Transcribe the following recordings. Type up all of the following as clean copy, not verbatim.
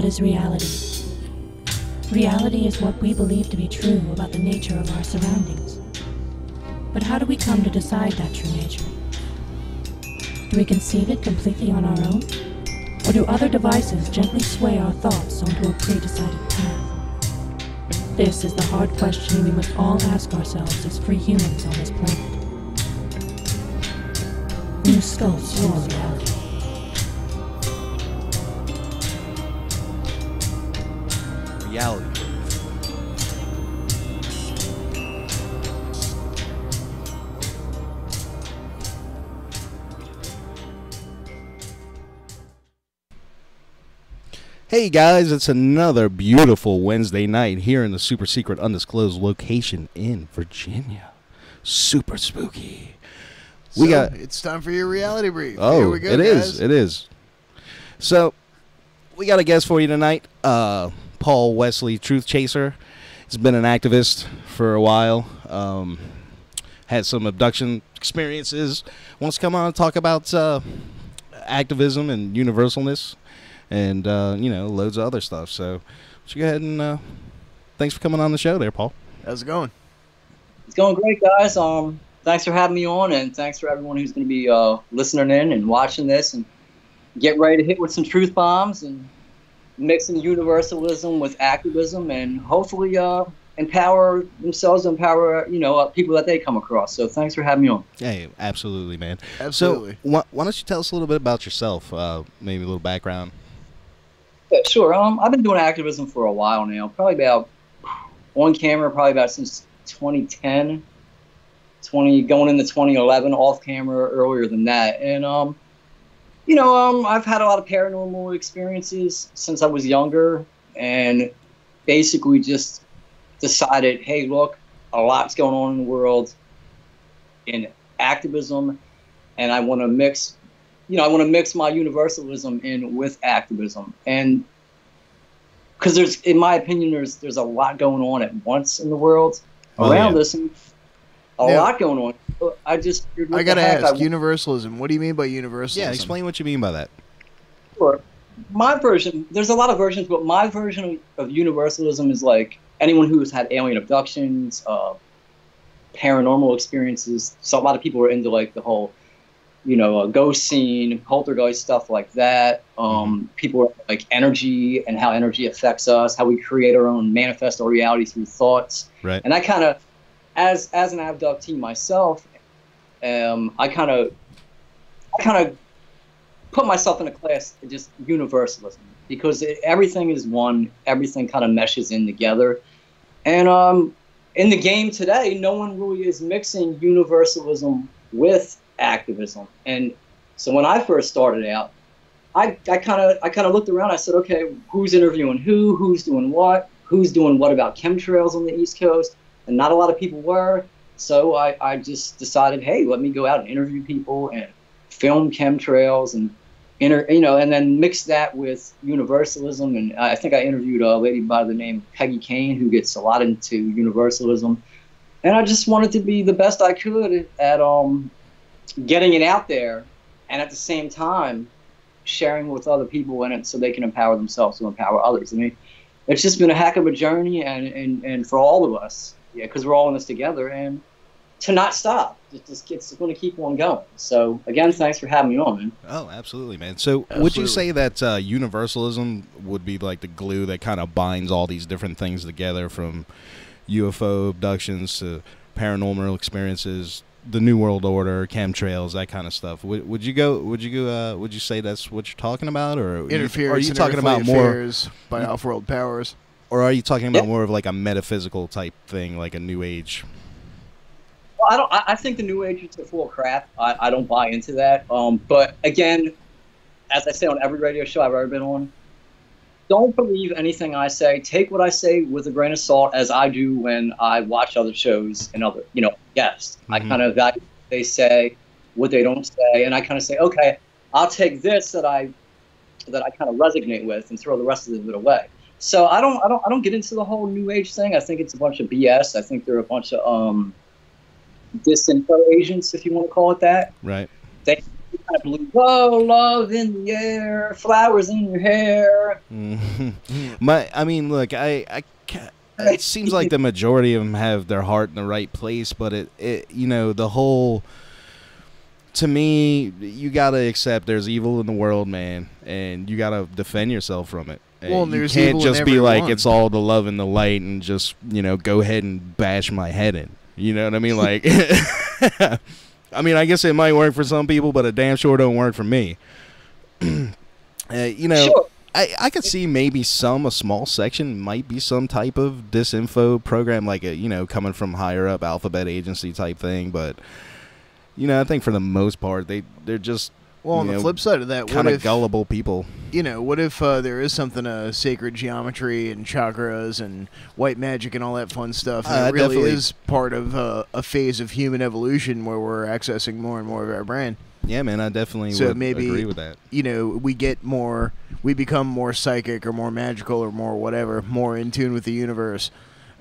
What is reality? Reality is what we believe to be true about the nature of our surroundings. But how do we come to decide that true nature? Do we conceive it completely on our own? Or do other devices gently sway our thoughts onto a pre-decided path? This is the hard question we must all ask ourselves as free humans on this planet. New sculpts your reality. Reality. Hey guys, it's another beautiful Wednesday night here in the super secret undisclosed location in Virginia. Super spooky. It's time for your reality brief. Oh, here we go, it guys. It is. So, we got a guest for you tonight. Paul Wesley, Truth Chaser. He's been an activist for a while. Had some abduction experiences. Wants to come on and talk about activism and universalness. And, loads of other stuff. So, let's go ahead and thanks for coming on the show there, Paul. How's it going? It's going great, guys. Thanks for having me on, and thanks for everyone who's going to be listening in and watching this. And get ready to hit with some truth bombs and mixing universalism with activism and hopefully empower themselves and empower, people that they come across. So thanks for having me on. Hey, absolutely, man. Absolutely. So, why don't you tell us a little bit about yourself, maybe a little background? Yeah, sure. I've been doing activism for a while now, probably about on camera, probably about since 2010, going into 2011, off camera earlier than that. And, I've had a lot of paranormal experiences since I was younger and basically just decided, hey, look, a lot's going on in the world in activism, and I want to mix my universalism in with activism. And because in my opinion, there's a lot going on at once in the world around us, and a lot going on. I got to ask, universalism. What do you mean by universalism? Yeah, explain what you mean by that. Sure. My version, there's a lot of versions, but my version of universalism is like anyone who has had alien abductions, paranormal experiences. So a lot of people are into like the whole ghost scene, poltergeist stuff like that. People are like energy and how energy affects us, how we create our own, manifest our reality through thoughts. Right. And I kind of, as an abductee myself, I kind of put myself in a class of just universalism because everything is one, everything kind of meshes in together. And in the game today, no one really is mixing universalism with activism. And so when I first started out, I kind of looked around. I said, okay, who's interviewing who's doing what about chemtrails on the East Coast? And not a lot of people were. So I just decided, hey, let me go out and interview people and film chemtrails and and then mix that with universalism. And I think I interviewed a lady by the name of Peggy Kane, who gets a lot into universalism. And I just wanted to be the best I could at getting it out there, and at the same time sharing with other people in it so they can empower themselves to empower others. I mean, it's just been a heck of a journey, and for all of us, because we're all in this together, and to not stop. It's going to keep on going. So, again, thanks for having me on, man. Oh, absolutely, man. So, would you say that universalism would be like the glue that kind of binds all these different things together, from UFO abductions to paranormal experiences, the New World Order, chemtrails, that kind of stuff? Would you say that's what you're talking about, or interference? Are you talking about more by off-world powers, or are you talking about more of like a metaphysical type thing, like a New Age? Well, I think the New Age is full of crap. I don't buy into that. But again, as I say on every radio show I've ever been on, don't believe anything I say. Take what I say with a grain of salt, as I do when I watch other shows and other, guests. I kind of evaluate what they say, what they don't say, and I kind of say, okay, I'll take this that I kind of resonate with and throw the rest of it away. So I don't get into the whole New Age thing. I think it's a bunch of BS. I think they're a bunch of disinfo agents, if you want to call it that. Right. kind of believe, oh, love in the air, flowers in your hair. I mean, look, it seems like the majority of them have their heart in the right place, but you know, the whole, to me, you gotta accept there's evil in the world, man, and you gotta defend yourself from it. Well, you there's can't evil in just be like, everyone. it's all the love and the light, and just, you know, go ahead and bash my head in. You know what I mean? Like, I mean, I guess it might work for some people, but it damn sure don't work for me. You know, Sure. I could see maybe a small section might be some type of disinfo program, like a, you know, coming from higher up alphabet agency type thing. But, you know, I think for the most part, they're just, Well, on you the know, flip side of that, kind what of if gullible people. you know, what if there is something sacred geometry and chakras and white magic and all that fun stuff? And it really definitely. is part of a phase of human evolution where we're accessing more and more of our brain. Yeah, man, I definitely So would maybe, agree with that. You know, we become more psychic or more magical or more whatever, more in tune with the universe.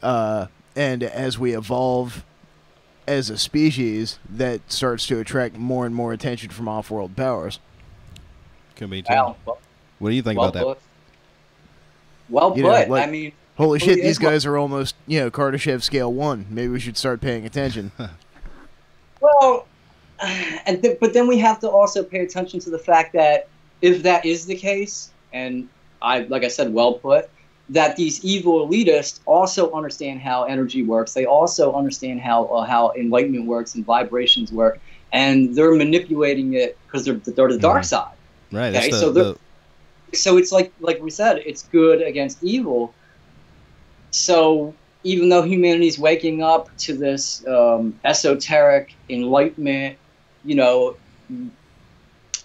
And as we evolve as a species, that starts to attract more and more attention from off-world powers. Could be too. Wow. What do you think Well about that? put. Well You know, put. like- I mean, Holy shit, it these is guys are almost, you know, Kardashev scale 1. Maybe we should start paying attention. well, but then we have to also pay attention to the fact that if that is the case, and like I said, well put, that these evil elitists also understand how energy works. They also understand how enlightenment works and vibrations work, and they're manipulating it because they're the dark side. Right. Okay, That's so it's like we said, it's good against evil. So even though humanity's waking up to this esoteric enlightenment, you know,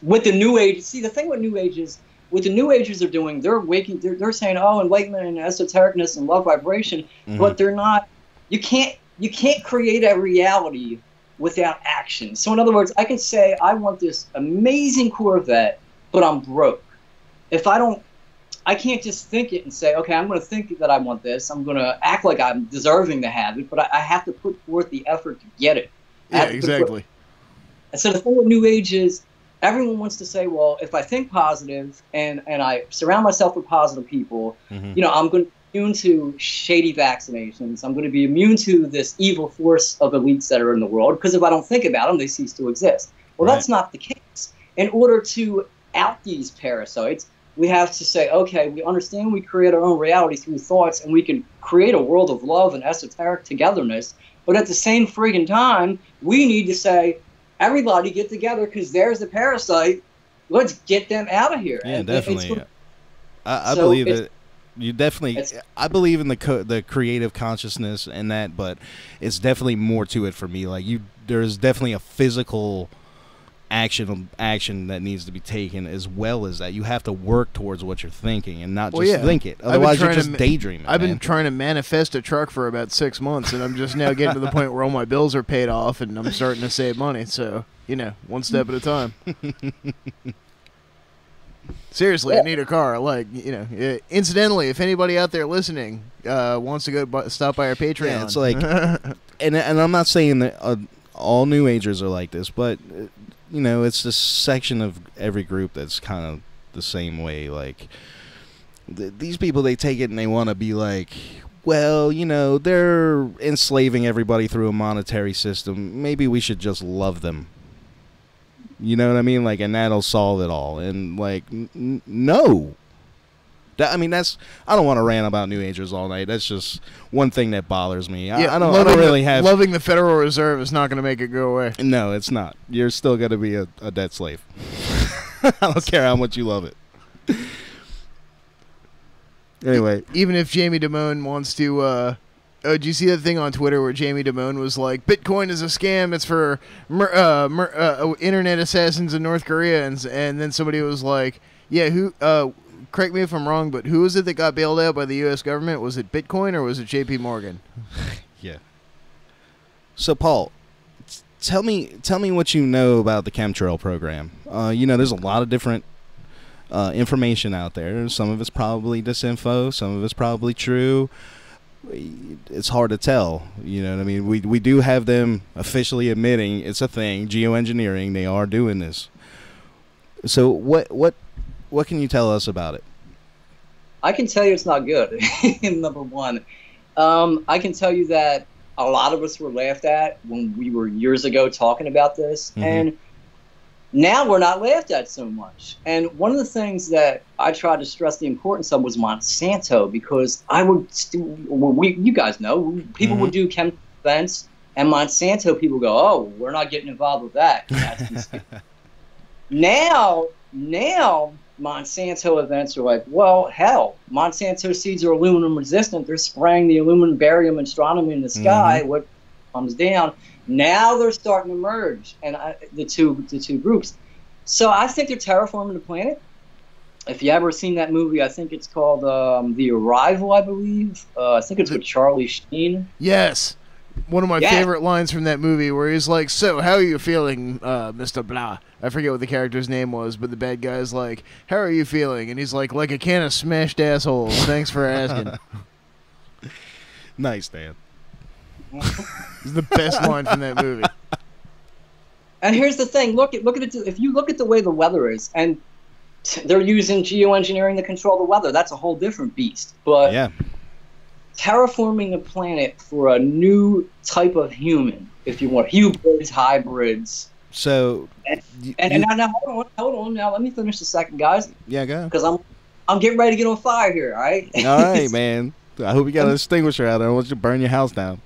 with the New Age. See, the thing with New Age is, what the New Agers are doing, they're saying, oh, enlightenment and esotericness and love vibration, but they're not. You can't create a reality without action. So in other words, I can say I want this amazing Corvette, but I'm broke. If I can't just think it and say, okay, I'm going to think that I want this. I'm going to act like I'm deserving to have it, but I have to put forth the effort to get it. Yeah, exactly. And so the thing with New Age is, everyone wants to say, well, if I think positive and I surround myself with positive people, you know, I'm going to be immune to shady vaccinations. I'm going to be immune to this evil force of elites that are in the world, because if I don't think about them, they cease to exist. Well, that's not the case. In order to out these parasites, we have to say, okay, we understand we create our own reality through thoughts, and we can create a world of love and esoteric togetherness. But at the same friggin' time, we need to say, everybody get together, because there's the parasite. Let's get them out of here. Yeah, And definitely. I so believe it's- that you definitely. I believe in the creative consciousness and that, but it's definitely more to it for me. Like there's definitely a physical action that needs to be taken, as well as that you have to work towards what you're thinking and not just think it. Otherwise, you're just daydreaming. I've been trying to manifest a truck for about 6 months, and I'm just now getting to the point where all my bills are paid off, and I'm starting to save money. So, you know, one step at a time. Seriously, I need a car. Like, you know, incidentally, if anybody out there listening wants to go stop by our Patreon. Yeah, it's like, and I'm not saying that all New Agers are like this, but you know, it's this section of every group that's kind of the same way. Like, these people, they take it and they want to be like, well, you know, they're enslaving everybody through a monetary system. Maybe we should just love them. You know what I mean? Like, and that'll solve it all. And like, no. I mean, I don't want to rant about New Agers all night. That's just one thing that bothers me. I don't really have... Loving the Federal Reserve is not going to make it go away. No, it's not. You're still going to be a debt slave. I don't care how much you love it. Anyway. Even if Jamie Dimon wants to... did you see that thing on Twitter where Jamie Dimon was like, Bitcoin is a scam, it's for internet assassins in North Korea, and then somebody was like, yeah, who... correct me if I'm wrong, but who was it that got bailed out by the U.S. government? Was it Bitcoin or was it J.P. Morgan? Yeah. So, Paul, tell me what you know about the chemtrail program. You know, there's a lot of different information out there. Some of it's probably disinfo. Some of it's probably true. It's hard to tell. You know what I mean? We do have them officially admitting it's a thing. Geoengineering, they are doing this. So what can you tell us about it? I can tell you it's not good. Number one, I can tell you that a lot of us were laughed at when we were years ago talking about this, and now we're not laughed at so much. And one of the things that I tried to stress the importance of was Monsanto, because you guys know, people would do chemical events, and Monsanto people go, oh, we're not getting involved with that. That's now Monsanto events are like, well, hell, Monsanto seeds are aluminum resistant. They're spraying the aluminum, barium, and strontium in the sky. What comes down? Now they're starting to merge, and the two groups. So I think they're terraforming the planet. If you ever seen that movie, I think it's called The Arrival, I believe. I think it's with Charlie Sheen. Yes. One of my favorite lines from that movie, where he's like, so, how are you feeling, Mr. Blah? I forget what the character's name was, but the bad guy's like, how are you feeling? And he's like a can of smashed assholes. Thanks for asking. Nice, Dan. It's the best line from that movie. And here's the thing. Look at it. If you look at the way the weather is, and they're using geoengineering to control the weather, that's a whole different beast. But yeah. Terraforming the planet for a new type of human, if you want, hybrids. So, now hold on. Now let me finish the second, guys. Yeah, go. Because I'm getting ready to get on fire here. All right. All right, man. I hope you got an extinguisher out there. I want you to burn your house down.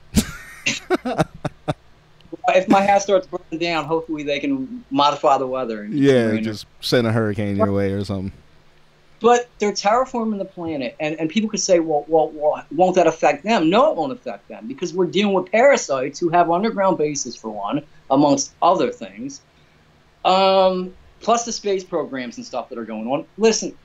If my house starts burning down, hopefully they can modify the weather. And just send a hurricane your way or something. But they're terraforming the planet, and people could say, well, won't that affect them? No, it won't affect them, because we're dealing with parasites who have underground bases, for one, amongst other things, plus the space programs and stuff that are going on. Listen,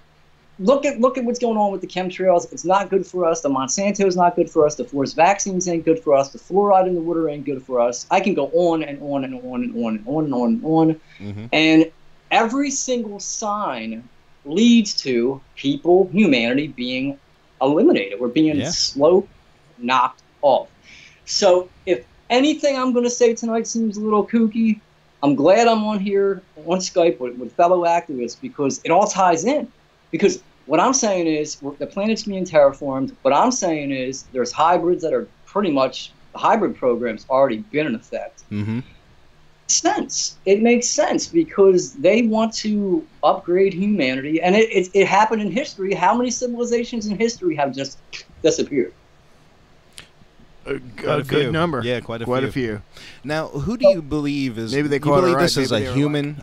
look at what's going on with the chemtrails. It's not good for us. The Monsanto is not good for us. The forced vaccines ain't good for us. The fluoride in the water ain't good for us. I can go on and on and on and on and on and on and on. And every single sign leads to humanity being eliminated. We're being slow knocked off. So if anything I'm going to say tonight seems a little kooky, I'm glad I'm on here on Skype with fellow activists, because it all ties in. Because what I'm saying is the planet's being terraformed. What I'm saying is there's hybrids that are pretty much, the hybrid program's already been in effect. It makes sense because they want to upgrade humanity, and it happened in history. How many civilizations in history have just disappeared? A good number. Yeah, quite a few. Now, who do you believe is? Maybe they call it right. This is maybe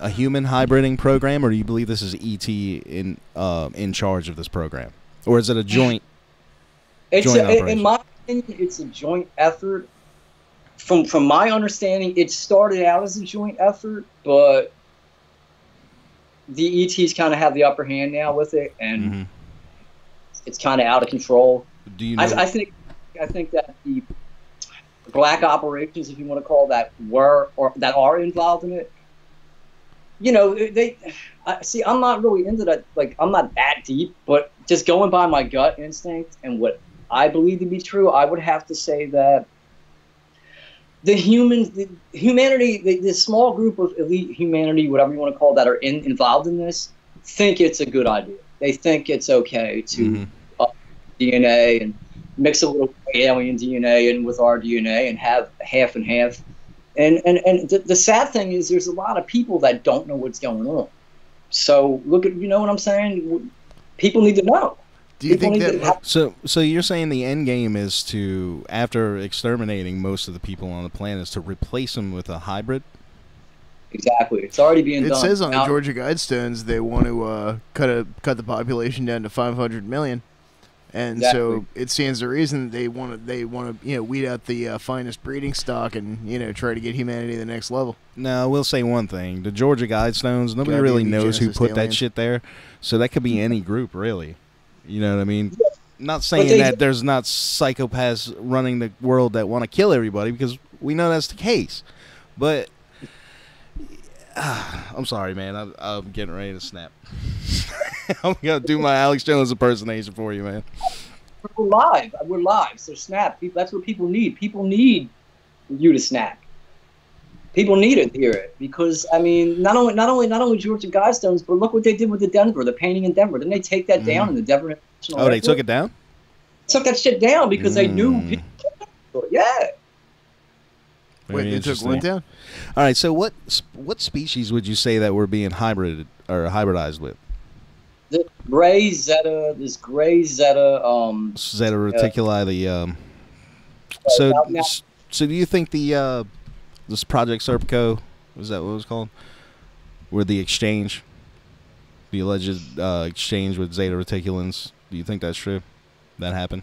a human hybriding program, or do you believe this is ET in charge of this program, or is it a joint? Operation? In my opinion, it's a joint effort. From my understanding, it started out as a joint effort, but the ETs kind of have the upper hand now with it, and it's kind of out of control. Do you know? I think that the black operations, if you want to call that, that are involved in it. You know, I'm not really into that. Like, I'm not that deep, but just going by my gut instinct and what I believe to be true, I would have to say that humanity, the small group of elite humanity, whatever you want to call that, are involved in this, think it's a good idea. They think it's okay to DNA and mix a little alien DNA in with our DNA and have half and half. And the sad thing is there's a lot of people that don't know what's going on. So you know what I'm saying? People need to know. Do you think that? So you're saying the end game is to, after exterminating most of the people on the planet, is to replace them with a hybrid? Exactly. It's already being done. It says on the Georgia Guidestones they want to cut the population down to 500 million, and so it stands to reason they want to weed out the finest breeding stock and try to get humanity to the next level. Now, I will say one thing: the Georgia Guidestones, nobody really knows who put that shit there, so that could be any group, really. You know what I mean? Not saying that there's not psychopaths running the world that want to kill everybody, because we know that's the case. But I'm sorry, man. I'm getting ready to snap. I'm going to do my Alex Jones impersonation for you, man. We're live. So snap. That's what people need. People need you to snap. People needed to hear it because I mean, not only Georgia Guidestones, but look what they did with the painting in Denver. Didn't they take that down in the Denver National Oh, Airport? they took it down? Took that shit down because they knew people. Yeah. Wait, they took one down? All right, so what species would you say that we're being hybridized with? The gray Zeta, Zeta reticuli. So do you think this Project Serpico, was that what it was called? Where the exchange, the alleged exchange with Zeta reticulans, do you think that's true? That happened?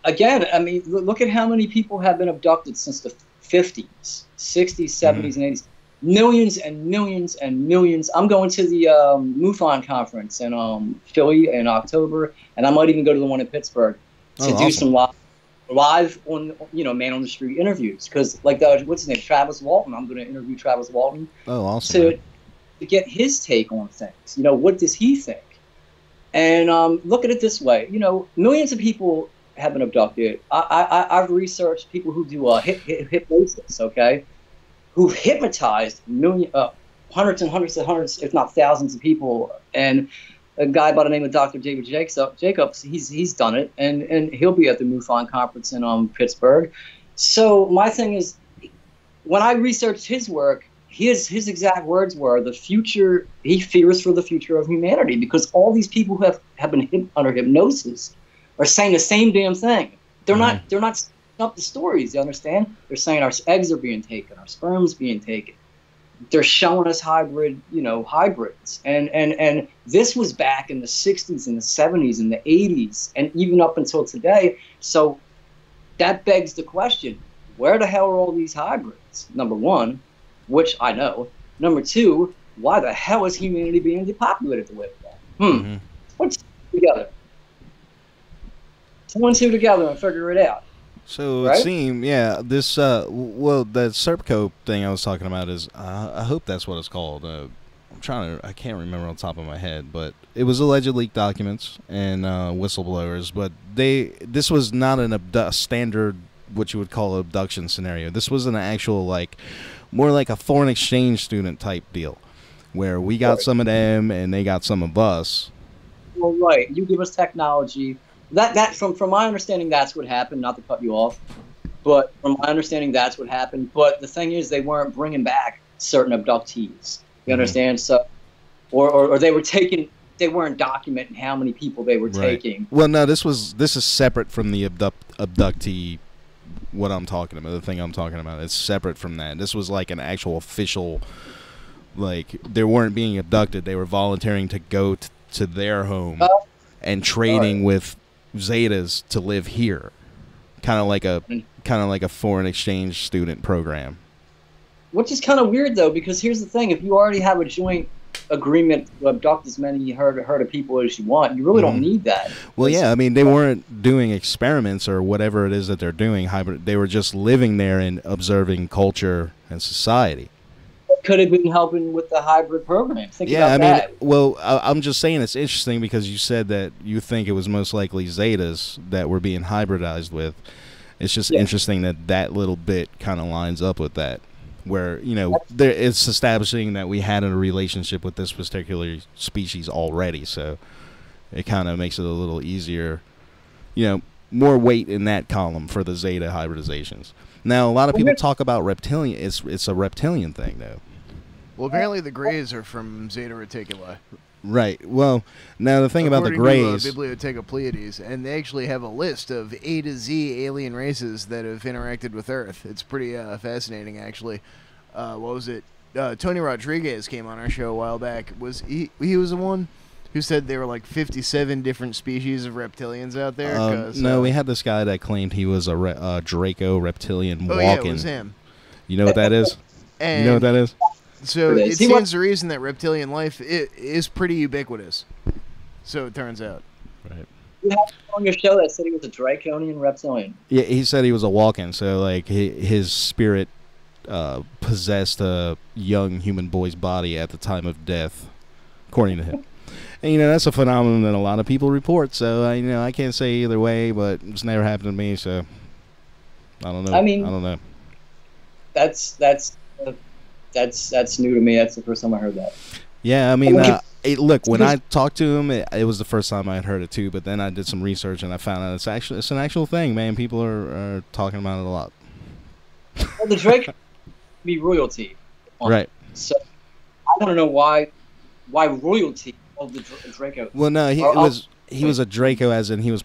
Again, I mean, look at how many people have been abducted since the 50s, 60s, 70s, and 80s. Millions and millions and millions. I'm going to the MUFON conference in Philly in October, and I might even go to the one in Pittsburgh to do some live on, man on the street interviews. Because like what's his name, Travis Walton. I'm going to interview Travis Walton. Oh, awesome. To get his take on things. What does he think? And look at it this way. Millions of people have been abducted. I've researched people who do hypnosis, okay, who've hypnotized hundreds and hundreds and hundreds, if not thousands of people. And a guy by the name of Dr. David Jacobs, he's done it, and he'll be at the MUFON conference in Pittsburgh. So my thing is, when I researched his work, his exact words were, the future, he fears for the future of humanity, because all these people who have been under hypnosis are saying the same damn thing. They're not up the stories, you understand? They're saying our eggs are being taken, our sperm's being taken. They're showing us hybrids. And this was back in the 60s and the 70s and the 80s and even up until today. So that begs the question, where the hell are all these hybrids? Number one, which I know. Number two, why the hell is humanity being depopulated the way it's done? Let's put it together. Put 1 and 2 together and figure it out. So right? It seemed, this, the Serpico thing I was talking about is, I hope that's what it's called. I can't remember on top of my head, but it was alleged leaked documents and whistleblowers, but this was not a standard, what you would call an abduction scenario. This was an actual, more like a foreign exchange student type deal, where we got some of them and they got some of us. Well, right. You give us technology. That from my understanding, that's what happened. Not to cut you off, but from my understanding, that's what happened. But the thing is, they weren't bringing back certain abductees. You understand? So, or they were taking. They weren't documenting how many people they were taking. Well, no, this is separate from the abductee. What I'm talking about, the thing I'm talking about, it's separate from that. This was like an actual official. They weren't being abducted; they were volunteering to go to their home and trading with Zetas to live here, kind of like a foreign exchange student program. Which is kind of weird though, because here's the thing: if you already have a joint agreement to abduct as many herd of people as you want, you really don't need that. Well, yeah, I mean, they weren't doing experiments or whatever it is that they're doing. They were just living there and observing culture and society. Could have been helping with the hybrid program. Think about that. Well, I'm just saying it's interesting because you said that you think it was most likely Zetas that were being hybridized with. It's just interesting that little bit kind of lines up with that, where it's establishing that we had a relationship with this particular species already, so it kind of makes it a little easier, more weight in that column for the Zeta hybridizations. Now, a lot of people talk about reptilian. It's a reptilian thing, though. Well, apparently the Greys are from Zeta Reticuli. Right. Well, now the thing about the Greys... To, Bibliotheca Pleiades, and they actually have a list of A to Z alien races that have interacted with Earth. It's pretty fascinating, actually. What was it? Tony Rodriguez came on our show a while back. He was the one who said there were like 57 different species of reptilians out there? No, we had this guy that claimed he was a Draco reptilian walking. Yeah, it was him. You know what that is? And you know what that is? So it stands to reason that reptilian life is pretty ubiquitous. So it turns out. Right. You had on your show that said he was a draconian reptilian. Yeah, he said he was a walk-in, so his spirit possessed a young human boy's body at the time of death, according to him. And that's a phenomenon that a lot of people report. So I can't say either way, but it's never happened to me. So I don't know. I mean, I don't know. That's that's new to me. That's the first time I heard that. Yeah, I mean, look, when I talked to him, it was the first time I had heard it too. But then I did some research and I found out it's an actual thing, man. People are talking about it a lot. Well, the Drake be royalty, right? So I want to know why royalty of the Draco. Well, no, he was a Draco, as in he was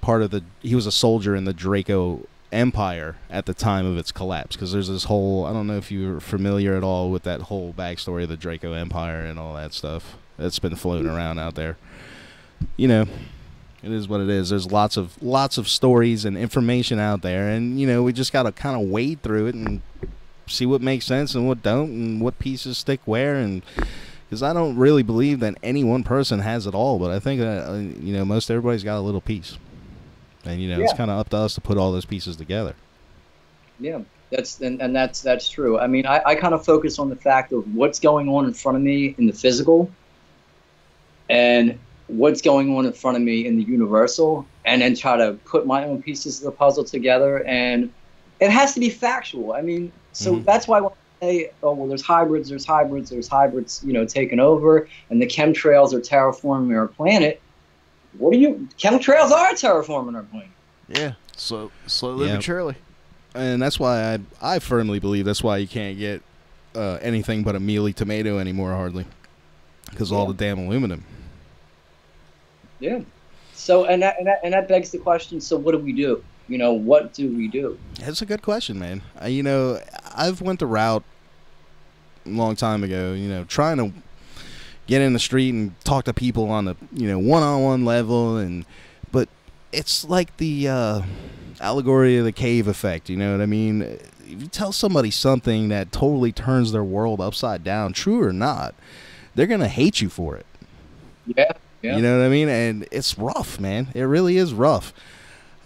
a soldier in the Draco Empire at the time of its collapse. Because there's this whole, I don't know if you're familiar at all with that whole backstory of the Draco Empire and all that stuff that's been floating around out there. You know, it is what it is. There's lots of stories and information out there, and you know, we just gotta kind of wade through it and see what makes sense and what don't, and what pieces stick where. And because I don't really believe that any one person has it all, but I think that you know, most everybody's got a little piece, and you know, it's kind of up to us to put all those pieces together. Yeah, that's true. I mean, I kind of focus on the fact of what's going on in front of me in the physical, and what's going on in front of me in the universal, and then try to put my own pieces of the puzzle together. And it has to be factual. I mean, so that's why when I say, oh, well, there's hybrids, you know, taking over, and the chemtrails are terraforming our planet. Chemtrails are terraforming our planet. Yeah, slowly but surely. And that's why I firmly believe that's why you can't get anything but a mealy tomato anymore, hardly, because all the damn aluminum. Yeah. So and that begs the question. So what do we do? You know, what do we do? That's a good question, man. You know, I've went the route a long time ago. You know, trying to get in the street and talk to people on the, you know, one-on-one level, but it's like the allegory of the cave effect. You know what I mean? If you tell somebody something that totally turns their world upside down, true or not, they're gonna hate you for it. Yeah. Yeah. You know what I mean? And it's rough, man. It really is rough.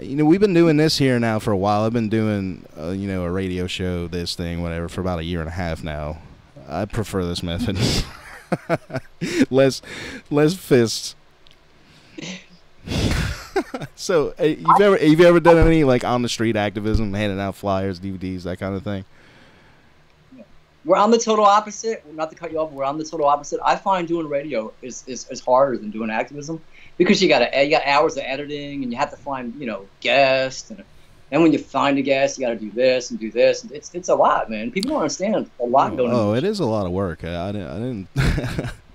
You know, we've been doing this here now for a while. I've been doing, you know, a radio show, this thing, whatever, for about a year and a half now. I prefer this method. less fists. So, you've ever done any like on the street activism, handing out flyers, DVDs, that kind of thing? We're on the total opposite. Not to cut you off, we're on the total opposite. I find doing radio is harder than doing activism, because you got hours of editing, and you have to find, you know, guests, and then when you find a guest, you got to do this and do this. It's a lot, man. People don't understand a lot going on. Oh, it is a lot of work. I didn't.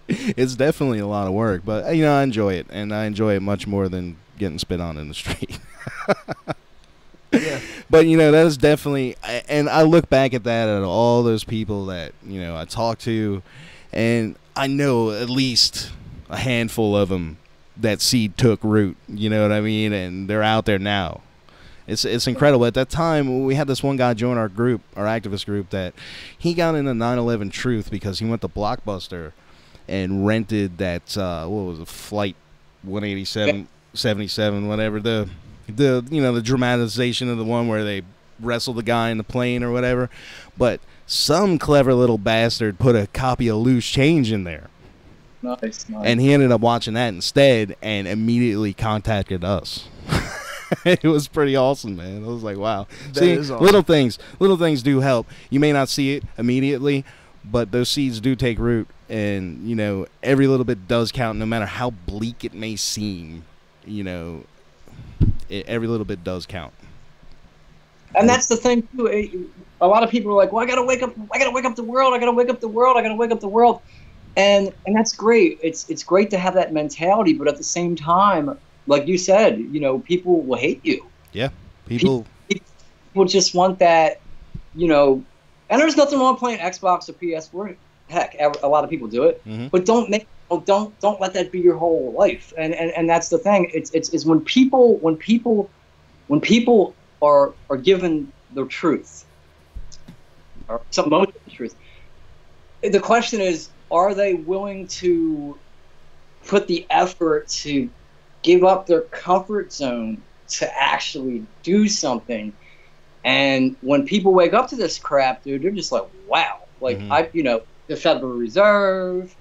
It's definitely a lot of work, but you know, I enjoy it, and I enjoy it much more than getting spit on in the street. Yeah. But you know, that is definitely, and I look back at that, at all those people that, you know, I talked to, and I know at least a handful of them that seed took root, you know what I mean, and they're out there now. It's incredible. At that time, we had this one guy join our group, our activist group, that he got into 9/11 Truth because he went to Blockbuster and rented that what was it, Flight 187, 77, whatever, the you know, the dramatization of the one where they wrestle the guy in the plane or whatever. But some clever little bastard put a copy of Loose Change in there. Nice. And he ended up watching that instead and immediately contacted us. It was pretty awesome, man. I was like, wow. See, awesome. Little things do help. You may not see it immediately, but those seeds do take root, and you know, every little bit does count, no matter how bleak it may seem. You know, every little bit does count. And that's the thing too. A lot of people are like, well, I gotta wake up the world. And that's great. It's great to have that mentality, but at the same time, like you said, you know, people will hate you. Yeah, people just want that, you know. And there's nothing wrong playing Xbox or PS4. Heck, a lot of people do it, but don't let that be your whole life. And that's the thing. It's when people are given the truth, or some most of the truth. The question is, are they willing to put the effort to give up their comfort zone to actually do something? And when people wake up to this crap, dude, they're just like, wow. Like, you know, the Federal Reserve,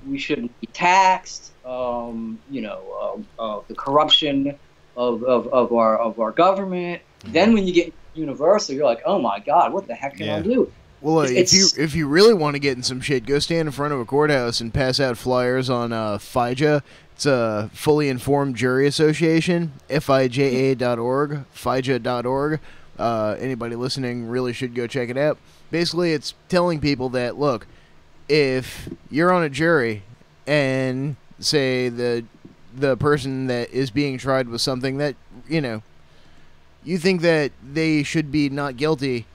we shouldn't be taxed. You know, the corruption of our government. Then when you get universal, you're like, oh my God, what the heck can I do? Well, if you really want to get in some shit, go stand in front of a courthouse and pass out flyers on FIJA. It's a Fully Informed Jury Association, FIJA.org, FIJA.org. Anybody listening really should go check it out. Basically, it's telling people that, look, if you're on a jury and say the person that is being tried with something that, you think that they should be not guilty,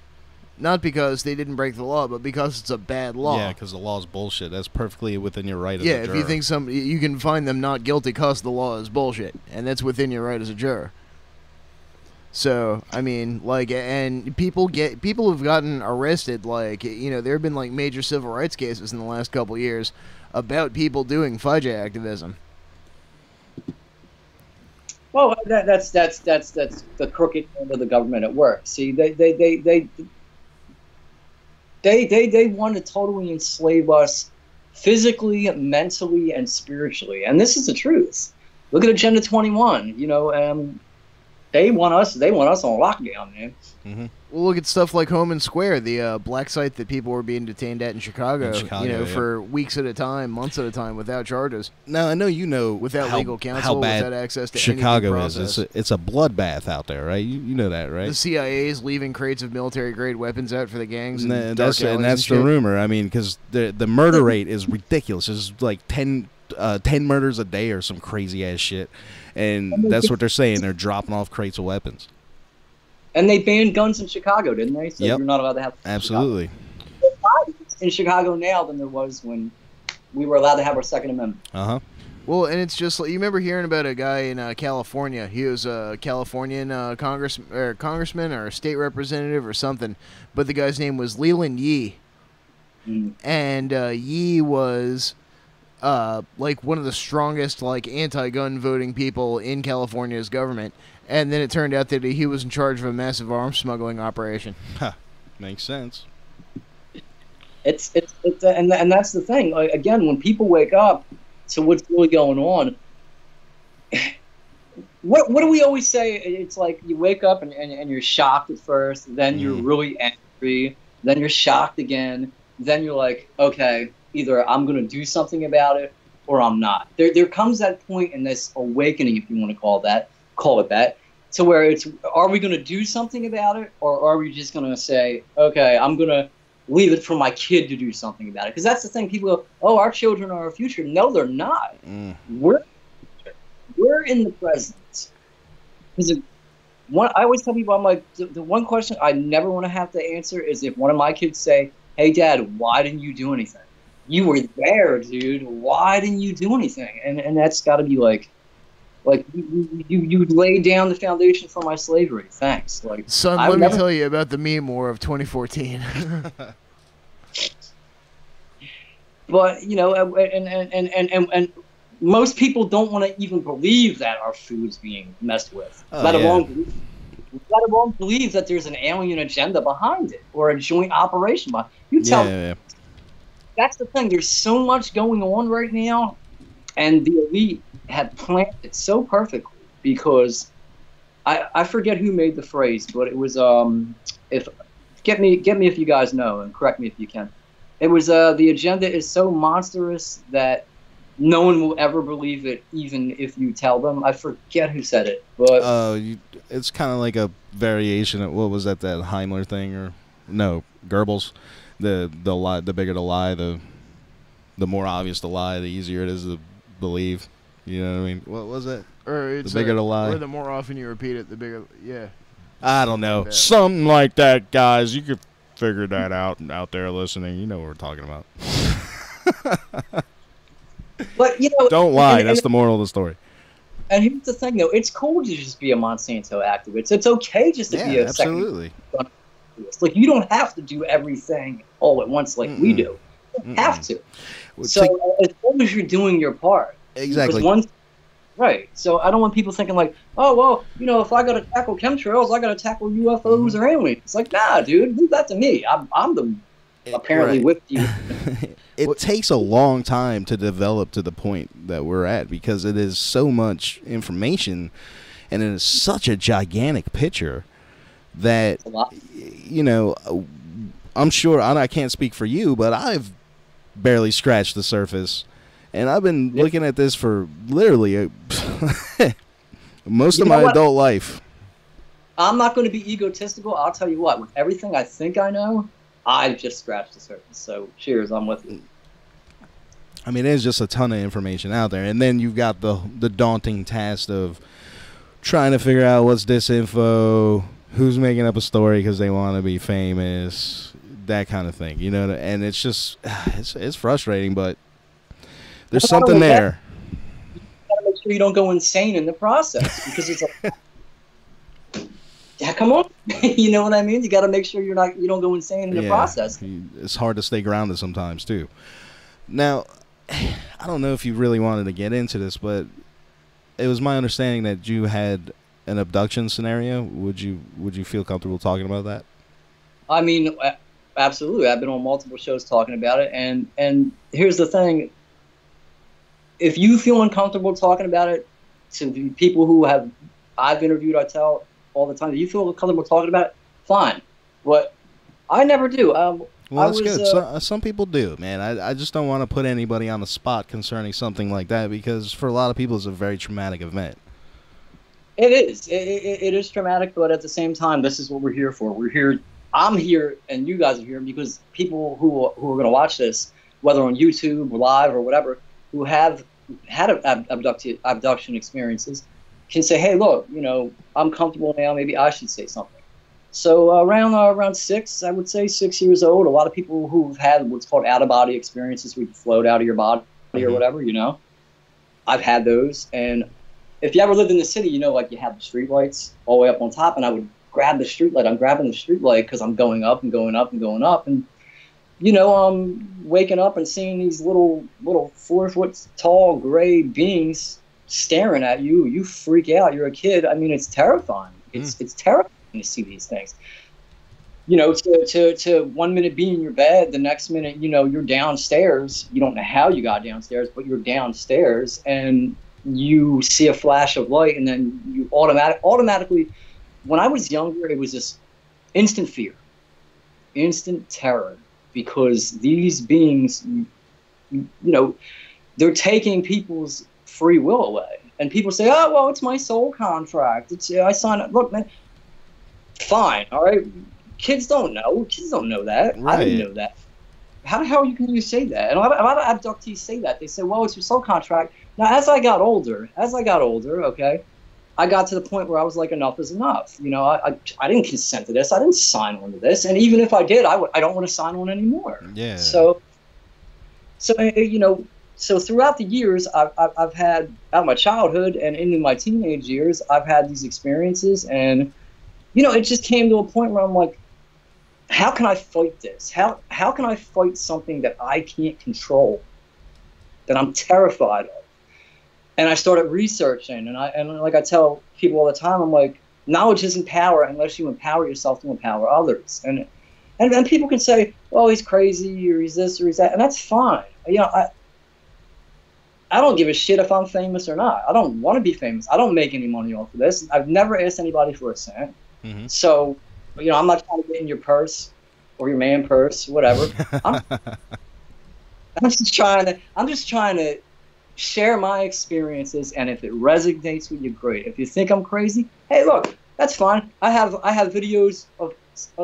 not because they didn't break the law, but because it's a bad law. Yeah, because the law's bullshit. That's perfectly within your right as a juror. Yeah, if you think you can find them not guilty because the law is bullshit, and that's within your right as a juror. So, I mean, and people have gotten arrested, there have been, major civil rights cases in the last couple of years about people doing FIJA activism. Well, that's the crooked end of the government at work. See, they want to totally enslave us physically, mentally, and spiritually. And this is the truth. Look at Agenda 21. They want us on lockdown, man. Mm-hmm. Well, look at stuff like Homan Square, the black site that people were being detained at in Chicago, for weeks at a time, months at a time, without charges. Now, I know without legal counsel, without access to Chicago any due process. It's a bloodbath out there, right? You know that, right? The CIA is leaving crates of military-grade weapons out for the gangs. And that's the rumor. I mean, because the murder rate is ridiculous. It's like 10 murders a day or some crazy-ass shit. And that's what they're saying. They're dropping off crates of weapons. And they banned guns in Chicago, didn't they? So you're not allowed to have guns. Absolutely. In Chicago now than there was when we were allowed to have our Second Amendment. Uh-huh. Well, and it's just like, you remember hearing about a guy in California. He was a Californian congressman or a state representative or something. But the guy's name was Leland Yee. Mm. And Yee was one of the strongest anti-gun voting people in California's government. And then it turned out that he was in charge of a massive arms smuggling operation. Huh. Makes sense. And that's the thing. Again, when people wake up to what's really going on, what do we always say? It's like you wake up and you're shocked at first, then you're really angry, then you're shocked again, then you're like, okay, either I'm going to do something about it or I'm not. There comes that point in this awakening, if you want to call it that, to where it's, are we going to do something about it, or are we just going to say, okay, I'm going to leave it for my kid to do something about it? Because that's the thing. People go, oh, our children are our future. No, they're not. We're in the present. I always tell people, I'm like, the one question I never want to have to answer is if one of my kids say, hey, Dad, why didn't you do anything? You were there, dude. Why didn't you do anything? And that's got to be like you laid down the foundation for my slavery. Thanks. Son, let me tell you about the meme war of 2014. But and most people don't want to even believe that our food is being messed with. Let alone believe that there's an alien agenda behind it or a joint operation behind it. You tell me. That's the thing. There's so much going on right now, and the elite had planned it so perfectly because I forget who made the phrase, but it was get me if you guys know, and correct me if you can. It was the agenda is so monstrous that no one will ever believe it, even if you tell them. I forget who said it, but it's kind of like a variation of, what was that Heimler thing, or no, Goebbels. The lie, the bigger the lie, the more obvious the lie, the easier it is to believe. You know what I mean? What was it? Or it's the bigger the lie, or the more often you repeat it, the bigger. Yeah. I don't know, something like that, guys. You could figure that out there listening. You know what we're talking about. But don't lie. That's the moral of the story. And here's the thing, though: it's cool to just be a Monsanto activist. It's okay just to be a absolutely. Like, you don't have to do everything all at once like we do. You don't have to. So as long as you're doing your part. Exactly. Right. So I don't want people thinking like, oh, well, if I got to tackle chemtrails, I got to tackle UFOs or aliens. It's like, nah, dude, leave that to me. I'm the apparently with you. It takes a long time to develop to the point that we're at because it is so much information and it is such a gigantic picture that, I'm sure I can't speak for you, but I've barely scratched the surface, and I've been looking at this for literally most of my adult life. I'm not going to be egotistical. I'll tell you what, with everything I think I know, I've just scratched the surface. So cheers, I'm with you. I mean, there's just a ton of information out there, and then you've got the daunting task of trying to figure out what's disinfo, who's making up a story because they want to be famous, that kind of thing, you know. And it's just it's frustrating, but there's something there. You gotta make sure you don't go insane in the process, because it's like, yeah, come on, you know what I mean. You got to make sure you don't go insane in the process. It's hard to stay grounded sometimes too. Now, I don't know if you really wanted to get into this, but it was my understanding that you had an abduction scenario. Would you feel comfortable talking about that? I mean, absolutely. I've been on multiple shows talking about it, and here's the thing. If you feel uncomfortable talking about it to the people who I've interviewed, I tell all the time, if you feel comfortable talking about it, fine. But I never do. Well, that's good. Some people do, man. I just don't want to put anybody on the spot concerning something like that, because for a lot of people it's a very traumatic event. It is. It is traumatic, but at the same time, this is what we're here for. We're here. I'm here, and you guys are here because people who are going to watch this, whether on YouTube, live, or whatever, who have had abduction experiences, can say, hey, look, you know, I'm comfortable now. Maybe I should say something. So around 6, I would say 6 years old, a lot of people who've had what's called out-of-body experiences, where you float out of your body or whatever, you know, I've had those. And if you ever lived in the city, you know, like you have the street lights all the way up on top, and I would grab the street light. I'm grabbing the street light because I'm going up and going up and going up, and you know, I'm waking up and seeing these little 4 foot tall gray beings staring at you. You freak out. You're a kid. I mean, it's terrifying. It's terrifying to see these things. You know, to 1 minute be in your bed, the next minute, you know, you're downstairs. You don't know how you got downstairs, but you're downstairs, and you see a flash of light, and then you automatically. When I was younger, it was just instant fear, instant terror, because these beings, you know, they're taking people's free will away. And people say, oh, well, it's my soul contract. I signed up. Look, man, fine, all right? Kids don't know. Kids don't know that. Right. I didn't know that. How the hell can you say that? And a lot of abductees say that. They say, well, it's your soul contract. Now, as I got older, okay, I got to the point where I was like, enough is enough. You know, I didn't consent to this. I didn't sign on to this. And even if I did, I don't want to sign on anymore. Yeah. So you know, so throughout the years, I've had, out of my childhood and into my teenage years, I've had these experiences. And, you know, it just came to a point where I'm like, how can I fight this? How can I fight something that I can't control, that I'm terrified of? And I started researching, and like I tell people all the time, I'm like, knowledge isn't power unless you empower yourself to empower others. And people can say, oh, he's crazy, or he's this, or he's that, and that's fine. You know, I don't give a shit if I'm famous or not. I don't want to be famous. I don't make any money off of this. I've never asked anybody for a cent. Mm-hmm. So, you know, I'm not trying to get in your purse or your man purse, whatever. I'm just trying to share my experiences, and if it resonates with you, great. If you think I'm crazy, hey, look, that's fine. I have videos of.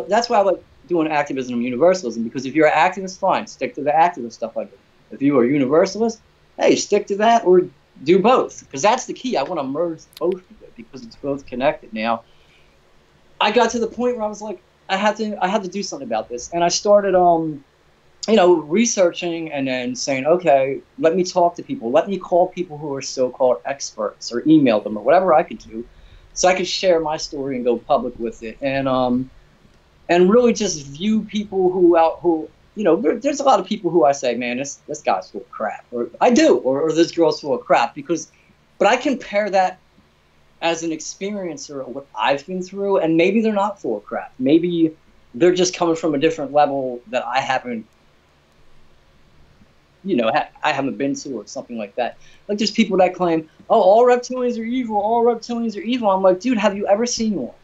That's why I like doing activism and universalism, because if you're an activist, fine, stick to the activist stuff I do. If you are a universalist, hey, stick to that or do both, because that's the key. I want to merge both of it because it's both connected. Now, I got to the point where I was like, I had to do something about this, and I started you know, researching and then saying, okay, let me talk to people. Let me call people who are so-called experts, or email them, or whatever I could do, so I could share my story and go public with it. And really just view people who, you know, there's a lot of people who I say, man, this guy's full of crap, or I do, or this girl's full of crap, but I compare that as an experiencer of what I've been through, and maybe they're not full of crap. Maybe they're just coming from a different level that I haven't, you know, I haven't been to, or something like that. Like, there's people that claim, oh, all reptilians are evil, all reptilians are evil. I'm like, dude, have you ever seen one?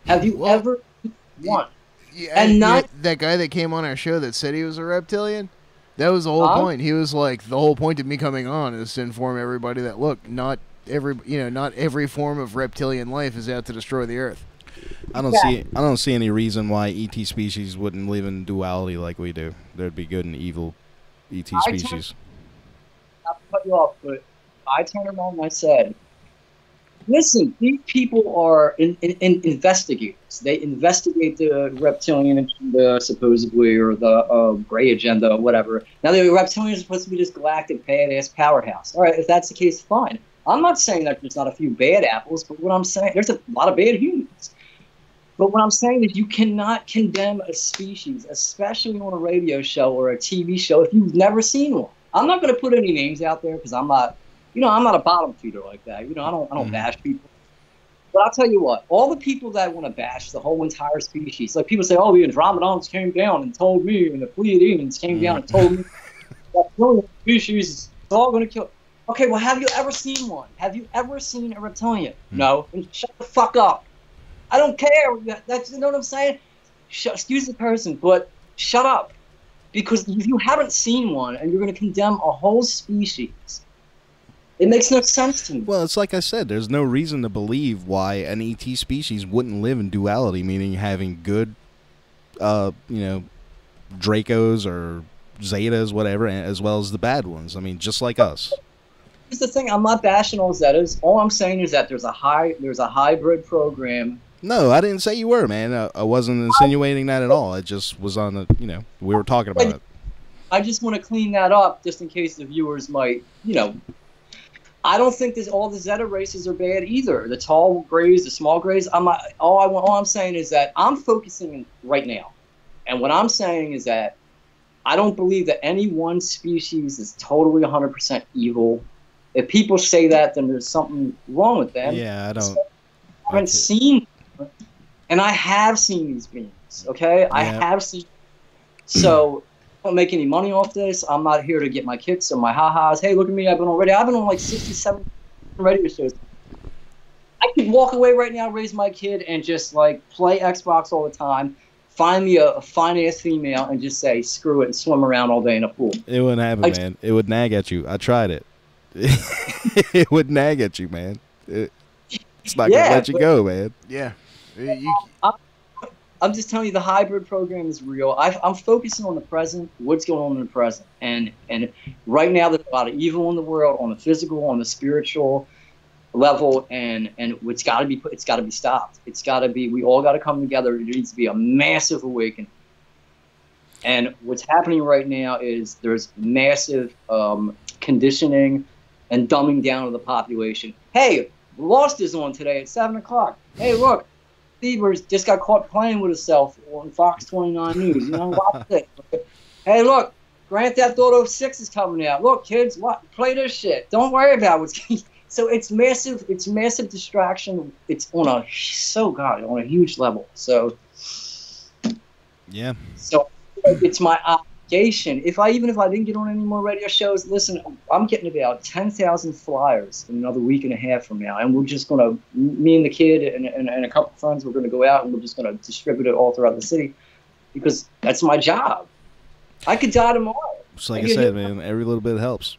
Have you ever seen one? Yeah, And not that guy that came on our show that said he was a reptilian. That was the whole point. He was like, the whole point of me coming on is to inform everybody that look, not every form of reptilian life is out to destroy the Earth. I don't see any reason why ET species wouldn't live in duality like we do. There'd be good and evil ET species. Not to cut you off, but I turned around and I said, listen, these people are investigators. They investigate the reptilian agenda, supposedly, or the gray agenda, or whatever. Now, the reptilians are supposed to be this galactic badass powerhouse. All right, if that's the case, fine. I'm not saying that there's not a few bad apples, but what I'm saying, there's a lot of bad humans. But what I'm saying is you cannot condemn a species, especially on a radio show or a TV show, if you've never seen one. I'm not going to put any names out there because I'm not, I'm not a bottom feeder like that. I don't bash people. But I'll tell you what, all the people that want to bash the whole entire species, like people say, oh, the Andromedans came down and told me, and the Pleiadians came down and told me that killing species is all going to kill. Okay, well, have you ever seen one? Have you ever seen a reptilian? No. And shut the fuck up. I don't care. That's, you know what I'm saying? Excuse the person, but shut up. Because if you haven't seen one and you're going to condemn a whole species, it makes no sense to me. Well, it's like I said, there's no reason to believe why an ET species wouldn't live in duality, meaning having good, Dracos or Zetas, whatever, as well as the bad ones. I mean, just like us. Here's the thing, I'm not bashing all Zetas. All I'm saying is that there's a hybrid program. No, I didn't say you were, man. I wasn't insinuating that at all. It just was on the, we were talking about it. I just want to clean that up just in case the viewers might, I don't think all the Zeta races are bad either. The tall grays, the small grays. All I'm saying is that I'm focusing right now. And what I'm saying is that I don't believe that any one species is totally 100% evil. If people say that, then there's something wrong with them. Yeah, I don't. I haven't seen, and I have seen these beings. Okay, yeah. I have seen. So I don't make any money off this. I'm not here to get my kicks or my ha-has. Hey, look at me! I've been on like 67 radio shows. I could walk away right now, raise my kid, and just like play Xbox all the time. Find me a fine-ass female and just say screw it and swim around all day in a pool. It wouldn't happen, man. It would nag at you. I tried it. It would nag at you, man. It's not gonna let you go, man. Yeah. I'm just telling you, the hybrid program is real. I'm focusing on the present, what's going on in the present, and right now there's a lot of evil in the world, on the physical, on the spiritual level, and it's got to be stopped. It's got to be. We all got to come together. There needs to be a massive awakening. And what's happening right now is there's massive conditioning and dumbing down of the population. Hey, Lost is on today at 7 o'clock. Hey, look, Stevers just got caught playing with himself on Fox 29 News. Watch it. Hey, look, Grand Theft Auto 6 is coming out. Look, kids, play this shit. Don't worry about what's. So it's massive. It's massive distraction. It's on a huge level. So yeah. So it's my obligation. Even if I didn't get on any more radio shows, listen, I'm getting about 10,000 flyers in another week and a half from now, and we're just gonna, me and the kid and a couple of friends, we're gonna go out and we're just gonna distribute it all throughout the city because that's my job. I could die tomorrow. Just like I said, man, every little bit helps.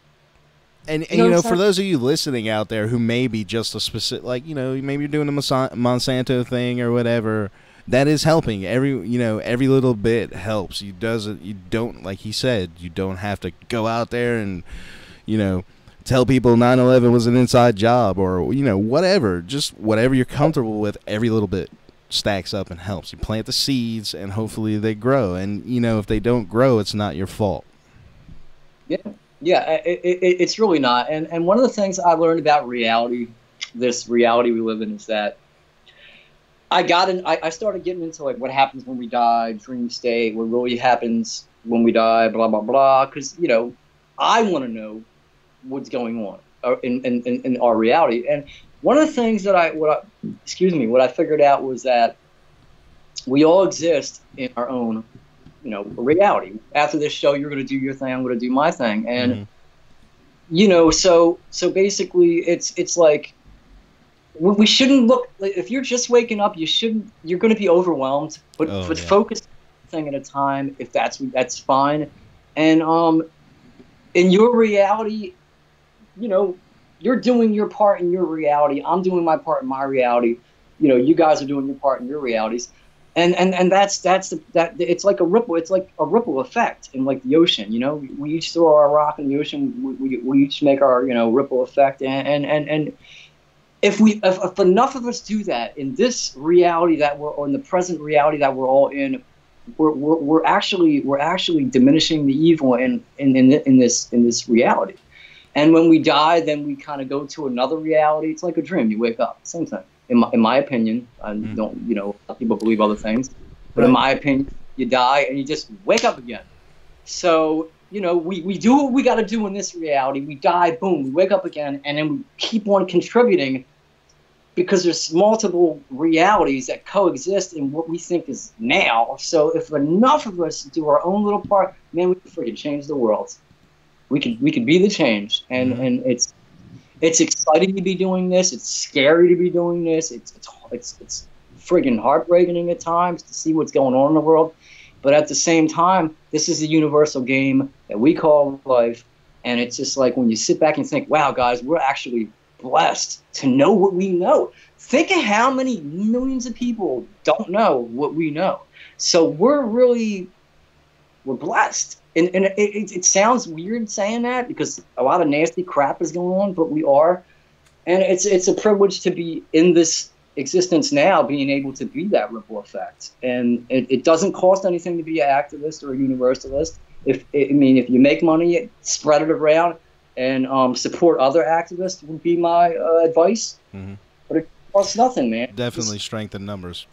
And for those of you listening out there who may be just a specific, maybe you're doing the Monsanto thing or whatever, that is helping. Every little bit helps. You don't, like he said, you don't have to go out there and, tell people 9/11 was an inside job or, whatever. Just whatever you're comfortable with, every little bit stacks up and helps. You plant the seeds and hopefully they grow. And, if they don't grow, it's not your fault. Yeah. Yeah, it's really not. And one of the things I learned about reality, this reality we live in, is that I started getting into like what happens when we die, dream state, what really happens when we die, blah, blah, blah. Because, I want to know what's going on in our reality. And one of the things that what I figured out was that we all exist in our own reality. After this show, you're going to do your thing, I'm going to do my thing. And, so basically it's like we shouldn't look like, if you're just waking up, you're going to be overwhelmed, but focus thing at a time. If that's fine. And in your reality, you know, you're doing your part in your reality. I'm doing my part in my reality. You know, you guys are doing your part in your realities. And that's it's like a ripple. It's like a ripple effect in like the ocean. You know, we each throw our rock in the ocean. We each make our, you know, ripple effect. And if enough of us do that in this reality or in the present reality that we're all in, we're actually diminishing the evil in this reality. And when we die, then we kind of go to another reality. It's like a dream. You wake up. Same thing. In my opinion, I don't, you know, people believe other things, but in my opinion, you die and you just wake up again. So, you know, we do what we got to do in this reality. We die, boom, we wake up again, and then we keep on contributing because there's multiple realities that coexist in what we think is now. So if enough of us do our own little part, man, we can freaking change the world. We could be the change, and it's exciting to be doing this. It's scary to be doing this. It's friggin' heartbreaking at times to see what's going on in the world. But at the same time, this is a universal game that we call life. And it's just like when you sit back and think, wow, guys, we're actually blessed to know what we know. Think of how many millions of people don't know what we know. So we're blessed. And it sounds weird saying that because a lot of nasty crap is going on, but we are. And it's a privilege to be in this existence now, being able to be that ripple effect. And it doesn't cost anything to be an activist or a universalist. If you make money, spread it around and support other activists would be my advice. Mm-hmm. But it costs nothing, man. Definitely strengthen numbers.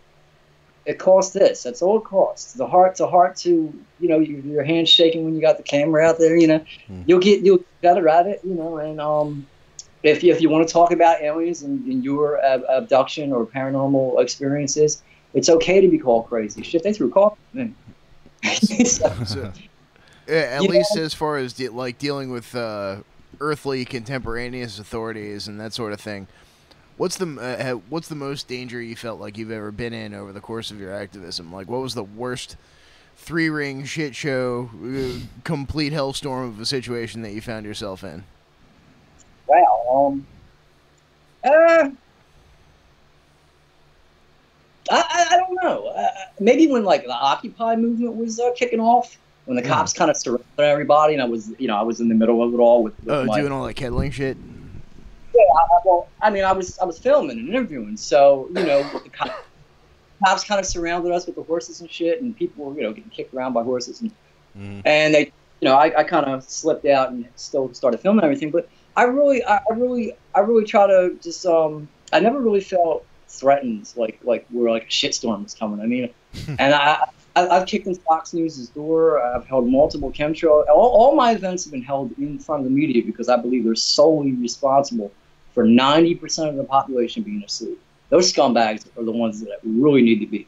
It costs this. That's all it costs. The heart to, you know, your hands shaking when you got the camera out there, you know. You'll get better at it, you know. And if you want to talk about aliens and your abduction or paranormal experiences, it's okay to be called crazy. Shit, they threw coffee. So, at least as far as dealing with earthly contemporaneous authorities and that sort of thing. What's the most danger you felt like you've ever been in over the course of your activism? Like, what was the worst three-ring shit show, complete hellstorm of a situation that you found yourself in? Wow. I don't know. Maybe when like the Occupy movement was kicking off, when the cops kind of surrounded everybody, and I was in the middle of it all with doing all that kettling shit. Yeah, I was filming and interviewing, so, you know, the cops kind of surrounded us with the horses and shit, and people were, you know, getting kicked around by horses, and they, you know, I kind of slipped out and still started filming everything, but I really try to just, I never really felt threatened, like where like a shitstorm was coming. I mean, and I've kicked in Fox News' door. I've held multiple chemtrail. All my events have been held in front of the media because I believe they're solely responsible for 90% of the population being asleep. Those scumbags are the ones that really need to be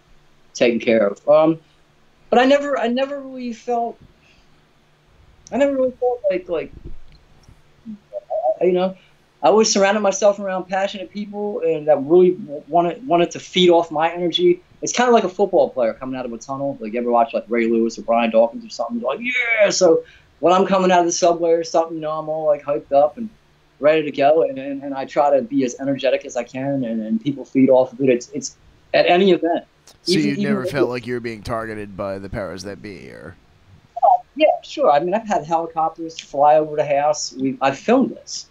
taken care of. But I never really felt like you know, I always surrounded myself around passionate people and that really wanted to feed off my energy. It's kind of like a football player coming out of a tunnel. Like, you ever watch like Ray Lewis or Brian Dawkins or something? You're like, yeah. So when I'm coming out of the subway or something, you know, I'm all like hyped up and ready to go, and I try to be as energetic as I can, and people feed off of it. It's at any event. So you never felt like you were being targeted by the powers that be, or? Yeah, sure. I mean, I've had helicopters fly over the house. I filmed this.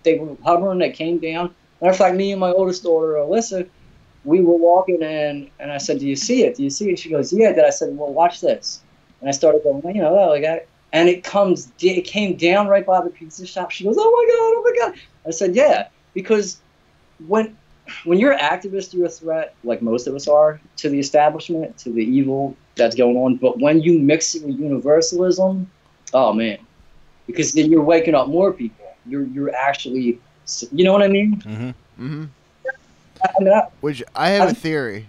They were hovering, they came down. Matter of fact, me and my oldest daughter, Alyssa, we were walking and I said, do you see it? Do you see it? She goes, yeah. Then I said, well, watch this. And I started going, you know, like that. And it came down right by the pizza shop. She goes, oh my God. I said, yeah, because when you're an activist, you're a threat, like most of us are, to the establishment, to the evil that's going on. But when you mix it with universalism, oh man, because then you're waking up more people. You're actually, you know what I mean? Mm-hmm. Mm-hmm. Which I have a theory.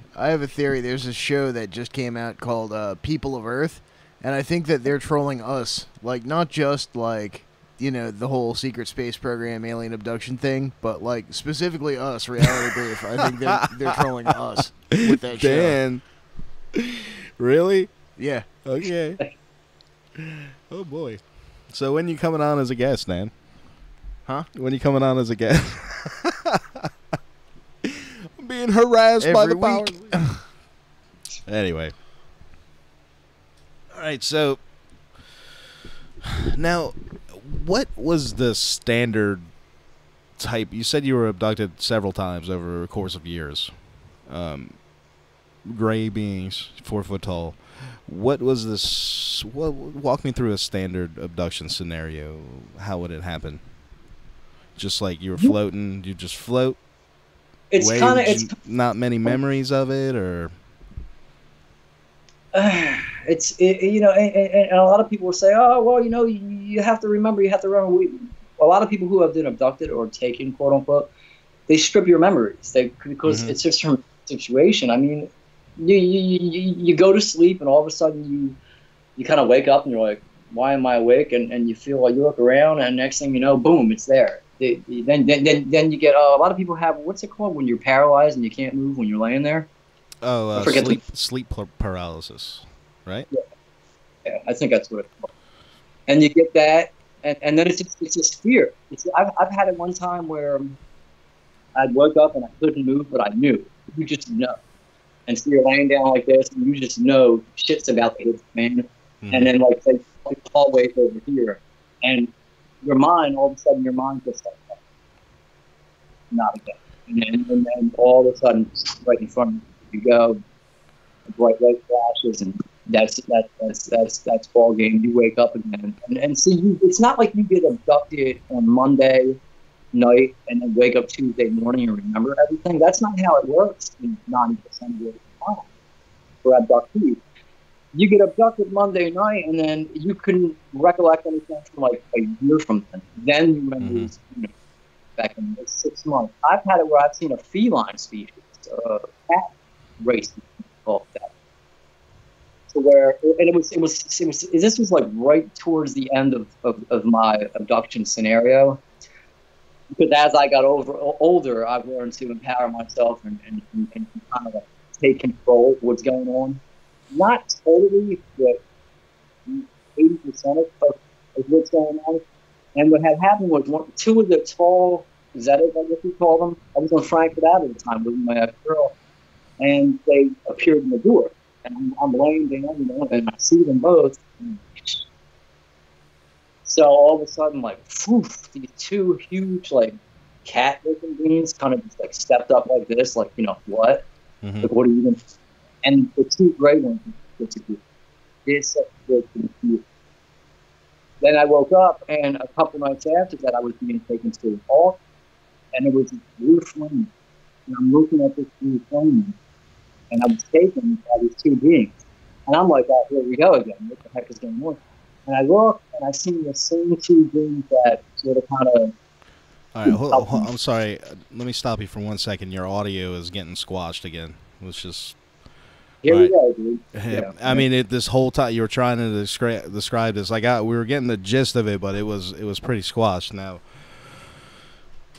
There's a show that just came out called People of Earth, and I think that they're trolling us. Like, not just like the whole secret space program, alien abduction thing, but like specifically us, Reality Brief. I think they're trolling us with that Dan. Really? Yeah. Okay. Oh boy. So when you coming on as a guest, Dan? Huh? When you coming on as a guest? I'm being harassed by the powers. Anyway. All right, so now what was the standard type? You said you were abducted several times over the course of years. Gray beings, 4 foot tall. What was this? Walk me through a standard abduction scenario. How would it happen? Just like you were floating, you just float. It's kind of not many memories of it, or and a lot of people will say, oh well, you have to remember. A lot of people who have been abducted or taken, quote unquote, they strip your memories. Because it's just from situation. I mean, you go to sleep and all of a sudden you kind of wake up and you're like, why am I awake? And you feel like you look around and next thing you know, boom, it's there. Then you get a lot of people have, what's it called when you're paralyzed and you can't move when you're laying there? Oh, sleep paralysis, right? Yeah, I think that's what it's called. And you get that, and then it's just fear. I've had it one time where I'd woke up and I couldn't move, but I knew. You just know. And so you're laying down like this, and you just know shit's about to hit the fan. And then, like, say, hallways over here. And your mind, all of a sudden, your mind just like, not again. And then all of a sudden, right in front of you go, bright light flashes, and that's ball game. You wake up again. And see, it's not like you get abducted on Monday night and then wake up Tuesday morning and remember everything. That's not how it works in 90% of the time for abductees. You get abducted Monday night and then you couldn't recollect anything from like a year from then. Then you remember back in 6 months. I've had it where I've seen a feline species, cat race called that. So where and this was like right towards the end of my abduction scenario. Because as I got older, I've learned to empower myself and kind of like take control of what's going on. Not totally, but 80% of what's going on. And what had happened was two of the tall Zetas, I guess we call them. I was on Frankfurt Ave at the time with my ex-girl, and they appeared in the door. And I'm laying down, and I see them both. So all of a sudden, like, these two huge, like, cat-looking beings kind of just, like, stepped up like this, like, what? Like, what are you going to do? And the two gray ones disappeared. Then I woke up, and a couple nights after that, I was being taken to a park, and it was this blue flame. And I'm looking at this blue flame, and I was taken by these two beings. And I'm like, oh, here we go again. What the heck is going on? And I look, and I see the same two beings that sort of kind of... All right, hold on, I'm sorry. Let me stop you for 1 second. Your audio is getting squashed again. Let's just... Here we go, dude. Yeah. I mean, this whole time you were trying to describe this. We were getting the gist of it, but it was pretty squashed. Now,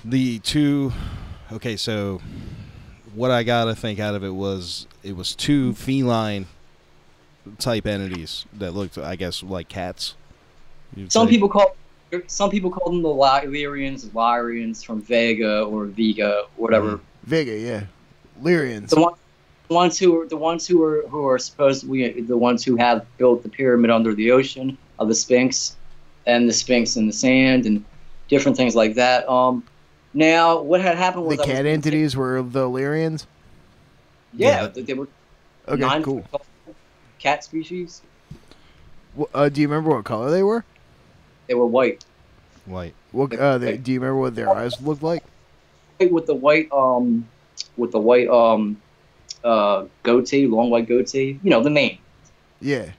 the two... Okay, so what I got to think out of it was two feline type entities that looked, I guess, like cats. Some people call them the Lyrians from Vega or Vega, whatever. Vega, yeah, Lyrians. The ones who are supposedly the ones who have built the pyramid under the ocean of the Sphinx, and the Sphinx in the sand, and different things like that. Now what had happened was the cat entities were the Lyrians. Yeah, they were. Okay, cool. Cat species. Do you remember what color they were? They were white. White. What? Do you remember what their eyes looked like? With the white goatee, long white goatee. The mane. Yeah.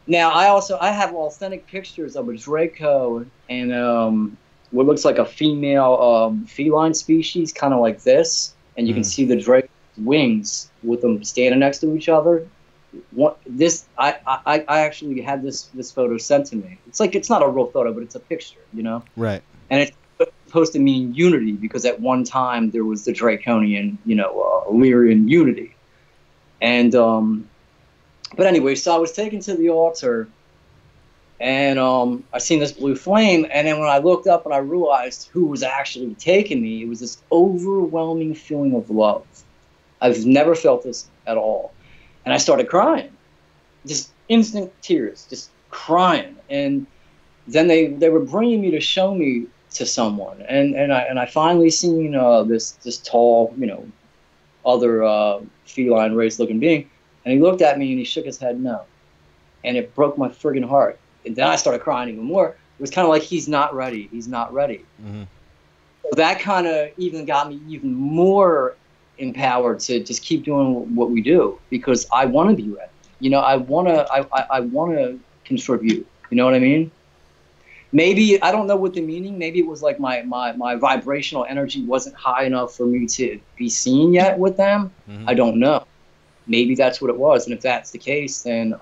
Now I have authentic pictures of a Draco and what looks like a female feline species, kind of like this, and you can see the Draco's wings with them standing next to each other. I actually had this photo sent to me. It's like, it's not a real photo, but it's a picture, you know? Right. And it's supposed to mean unity, because at one time there was the draconian, you know, Illyrian unity. And but anyway, so I was taken to the altar, and I seen this blue flame, and then when I looked up and I realized who was actually taking me, it was this overwhelming feeling of love. I've never felt this at all. And I started crying, just instant tears, just crying. And then they were bringing me to show me to someone, and I finally seen this tall, you know, other feline race looking being, and he looked at me and he shook his head no, and it broke my friggin' heart. And then I started crying even more. It was kind of like, he's not ready. He's not ready. Mm-hmm. So that kind of even got me even more empowered to just keep doing what we do, because I want to be ready. You know, I want to contribute. You know what I mean? Maybe, I don't know what the meaning. Maybe it was like my vibrational energy wasn't high enough for me to be seen yet with them. Mm-hmm. I don't know. Maybe that's what it was. And if that's the case, then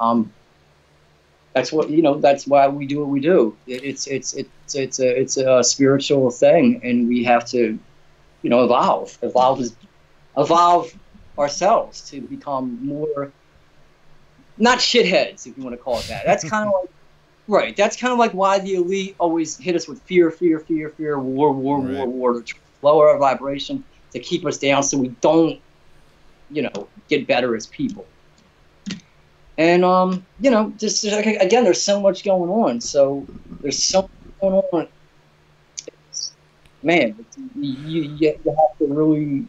that's what, you know, that's why we do what we do. It's a spiritual thing, and we have to, you know, evolve ourselves to become more, not shitheads, if you want to call it that. That's kind of like, right, that's kind of like why the elite always hit us with fear, war, to lower our vibration, to keep us down so we don't, you know, get better as people. And, you know, just, again, there's so much going on. So there's so much going on. Man, you have to really...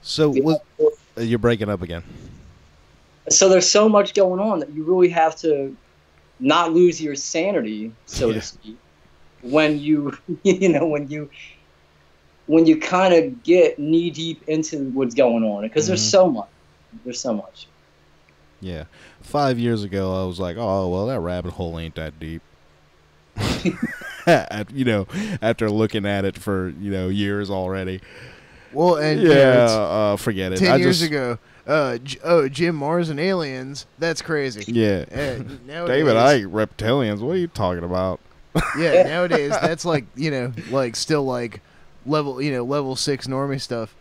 So you're breaking up again. So there's so much going on that you really have to not lose your sanity, so to speak, when you, you know, when you kind of get knee deep into what's going on, because there's so much. Yeah. 5 years ago, I was like, oh, well, that rabbit hole ain't that deep. You know, after looking at it for, you know, years already. Well, and forget it. 10 years ago, Jim Mars and aliens, that's crazy. Yeah. David Icke, reptilians, what are you talking about? Yeah, nowadays, that's like, you know, like still like level 6 normie stuff.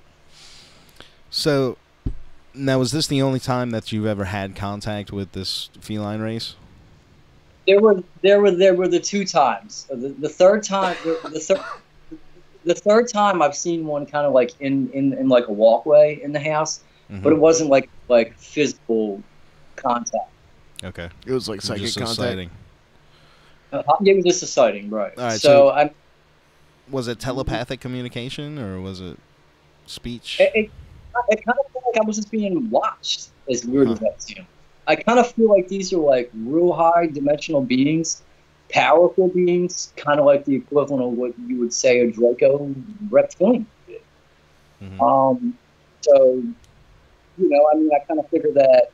So, now, was this the only time that you've ever had contact with this feline race? There were the two times. The third time, the third time I've seen one kind of like in like a walkway in the house, but it wasn't like physical contact. Okay, it was like psychic contact. It was just a sighting, right? All right. So was it telepathic communication or was it speech? It kind of felt like I was just being watched, as weird as that seems. I kind of feel like these are like real high dimensional beings, powerful beings, kind of like the equivalent of what you would say a Draco reptilian would be. So, you know, I mean, I kind of figure that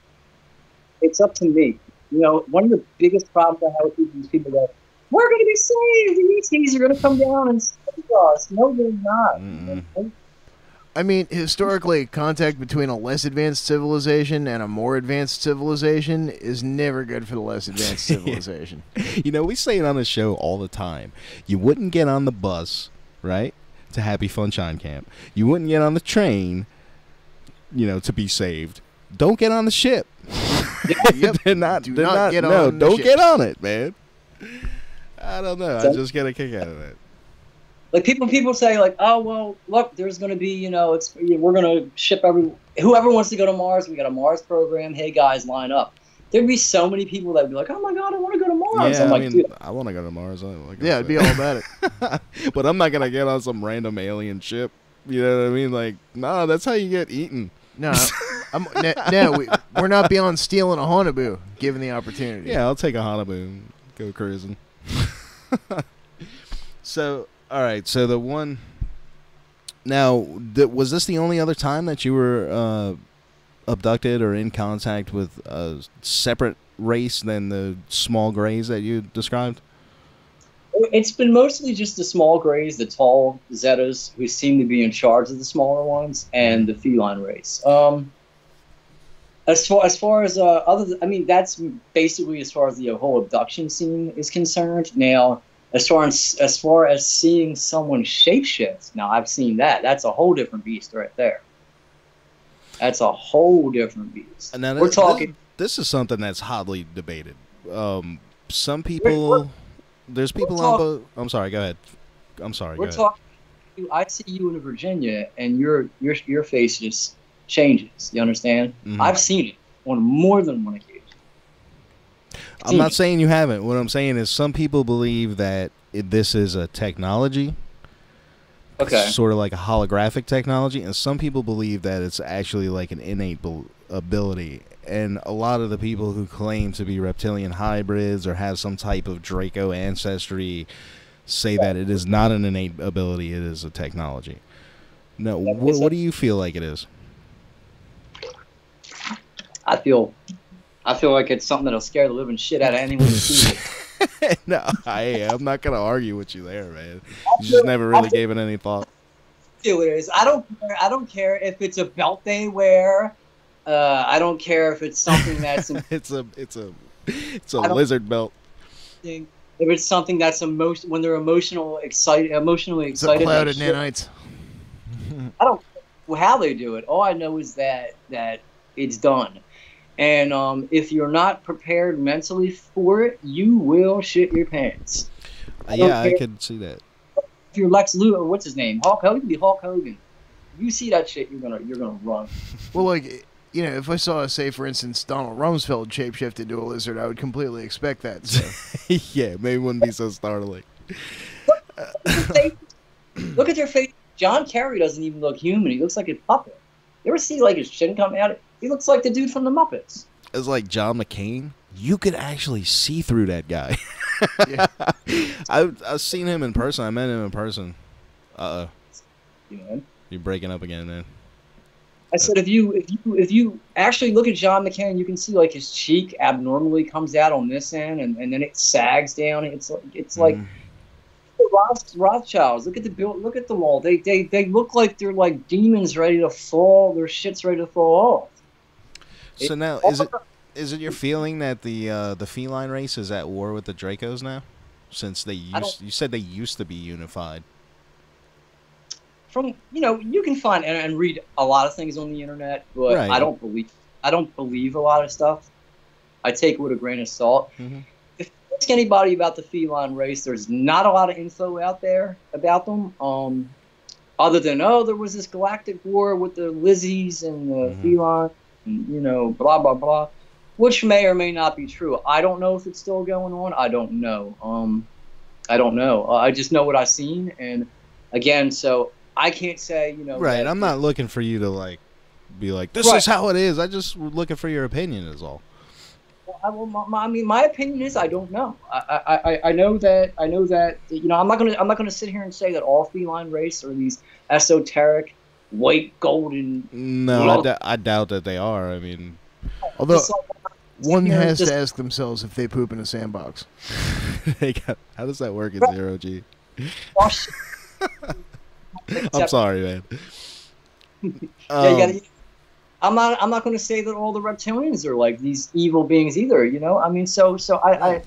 it's up to me. You know, one of the biggest problems I have with these people that we're going to be saved, the ETs are going to come down and save us. No, they're not. You know? I mean, historically, contact between a less advanced civilization and a more advanced civilization is never good for the less advanced civilization. You know, we say it on the show all the time. You wouldn't get on the bus, right, to Happy Funshine Camp. You wouldn't get on the train, you know, to be saved. Don't get on the ship. Yep. Don't get on it, man. I don't know. I just get a kick out of it. Like people say like, oh well, look, there's going to be, you know, we're going to ship whoever wants to go to Mars. We got a Mars program. Hey guys, line up. There'd be so many people that'd be like, oh my god, I want to go to Mars. Yeah, I'm like, I mean, dude, I want to go to Mars. I'd be all about it. But I'm not gonna get on some random alien ship. You know what I mean? Like, nah, that's how you get eaten. No, we're not beyond stealing a Hanabu, given the opportunity. Yeah, I'll take a Hanabu and go cruising. So. All right, so the one... Now, was this the only other time that you were abducted or in contact with a separate race than the small grays that you described? It's been mostly just the small grays, the tall Zetas, who seem to be in charge of the smaller ones, and the feline race. As far as I mean, that's basically as far as the whole abduction scene is concerned. Now, as far as seeing someone shapeshift, now I've seen that. That's a whole different beast right there. That's a whole different beast. And now We're talking. This is something that's hotly debated. Some people, there's people on both. I'm sorry. Go ahead. I'm sorry. We're talking. I see you in Virginia, and your face just changes. You understand? Mm-hmm. I've seen it on more than one occasion. I'm not saying you haven't. What I'm saying is some people believe that this is a technology. Okay. Sort of like a holographic technology, and some people believe that it's actually like an innate ability. And a lot of the people who claim to be reptilian hybrids or have some type of Draco ancestry say that it is not an innate ability, it is a technology. No, what do you feel like it is? I feel like it's something that'll scare the living shit out of anyone who sees it. No, I'm not gonna argue with you there, man. You just never really gave it any thought. It is. I don't care if it's a belt they wear. I don't care if it's something that's. it's a lizard belt. If it's something that's when they're emotionally excited. It's a cloud of nanites. I don't know how they do it. All I know is that it's done. And if you're not prepared mentally for it, you will shit your pants. I could see that. If you're Lex Luthor, what's his name? Hulk Hogan. You can be Hulk Hogan. If you see that shit, you're gonna run. Well, like, you know, if I saw, say, for instance, Donald Rumsfeld shapeshift into a lizard, I would completely expect that. So. Yeah, maybe it wouldn't be so startling. Look at their face. John Kerry doesn't even look human. He looks like a puppet. You ever see like his chin come out? He looks like the dude from the Muppets. It's like John McCain. You could actually see through that guy. Yeah. I've seen him in person. I met him in person. Yeah. You're breaking up again, man. I said if you actually look at John McCain, you can see like his cheek abnormally comes out on this end, and then it sags down. It's like Rothschilds. Look at the build. Look at them all. They look like they're like demons ready to fall. Their shit's ready to fall off. So now, is it your feeling that the feline race is at war with the Dracos now? Since you said they used to be unified. You can find and read a lot of things on the internet, but right. I don't believe a lot of stuff. I take it with a grain of salt. Mm-hmm. If you ask anybody about the feline race, there's not a lot of info out there about them. Other than there was this galactic war with the lizzies and the feline, and, blah blah blah, which may or may not be true. I don't know if it's still going on. I don't know. I don't know. I just know what I've seen, and again, so. I can't say, Right, I'm not looking for you to, be like, this is how it is. I just looking for your opinion is all. Well, my opinion is I don't know. I know that, I'm not gonna sit here and say that all feline race are these esoteric, white, golden... No, I doubt that they are. I mean... Although, one has to ask themselves if they poop in a sandbox. How does that work in Zero G? I'm sorry, man. I'm not going to say that all the reptilians are like these evil beings either. I mean, so I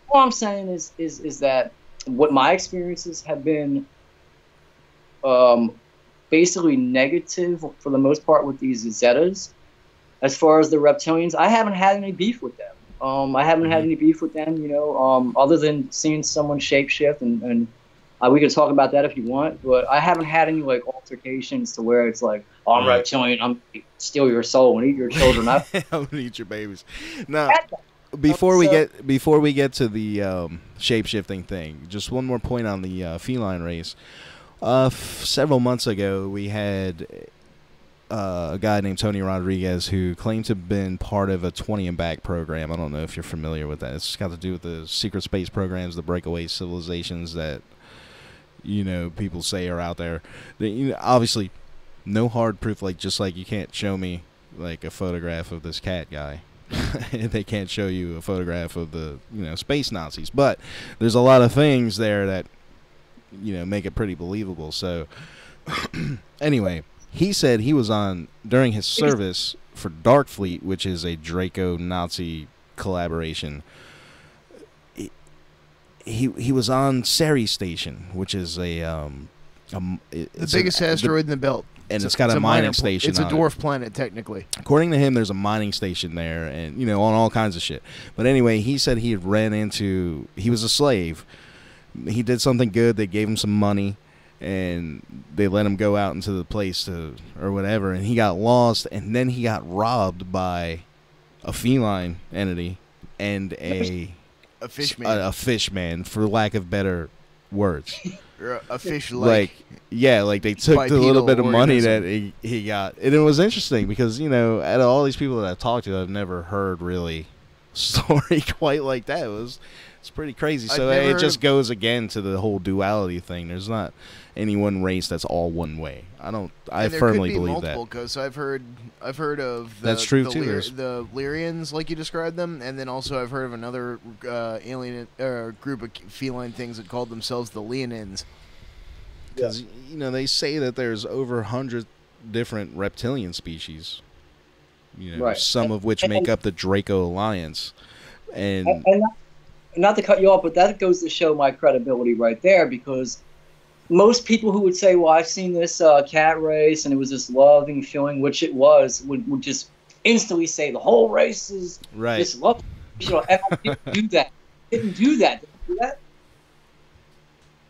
all I'm saying is that what my experiences have been, basically negative for the most part with these Zetas. As far as the reptilians, I haven't had any beef with them. I haven't had any beef with them. Other than seeing someone shapeshift and we can talk about that if you want, but I haven't had any altercations to where it's like, I'm reptilian, I'm gonna steal your soul and eat your children. I'm gonna eat your babies. Now, before we get to the shape-shifting thing, just one more point on the feline race. Several months ago, we had a guy named Tony Rodriguez who claimed to have been part of a 20 and Back program. I don't know if you're familiar with that. It's got to do with the secret space programs, the breakaway civilizations that people say are out there. Obviously, no hard proof. Just like you can't show me a photograph of this cat guy. They can't show you a photograph of the space Nazis. But there's a lot of things there that make it pretty believable. So anyway, he said he was on during his service for Darkfleet, which is a Draco-Nazi collaboration. He was on Ceres Station, which is the biggest asteroid in the belt. And it's got a mining station. It's a dwarf planet, technically. According to him, there's a mining station there, and on all kinds of shit. But anyway, he said he had ran into. He was a slave. He did something good. They gave him some money, and they let him go out into the place or whatever. And he got lost, and then he got robbed by a feline entity and a fish man. A fish man, for lack of better words. A fish like they took the little bit of money that he got. And it was interesting because, out of all these people that I've talked to, I've never heard really a story quite like that. It's pretty crazy. So it just goes again to the whole duality thing. There's not any one race that's all one way. I firmly believe that. Because I've heard of that's true too. The Lyrians, like you described them, and then also I've heard of another alien group of feline things that called themselves the Leonins. Because they say that there's over 100 different reptilian species. Right. Some of which make up the Draco Alliance, and not to cut you off, but that goes to show my credibility right there, because most people who would say, well, I've seen this cat race and it was this loving feeling, which it was, would just instantly say the whole race is this love. And I didn't do that. Didn't do that.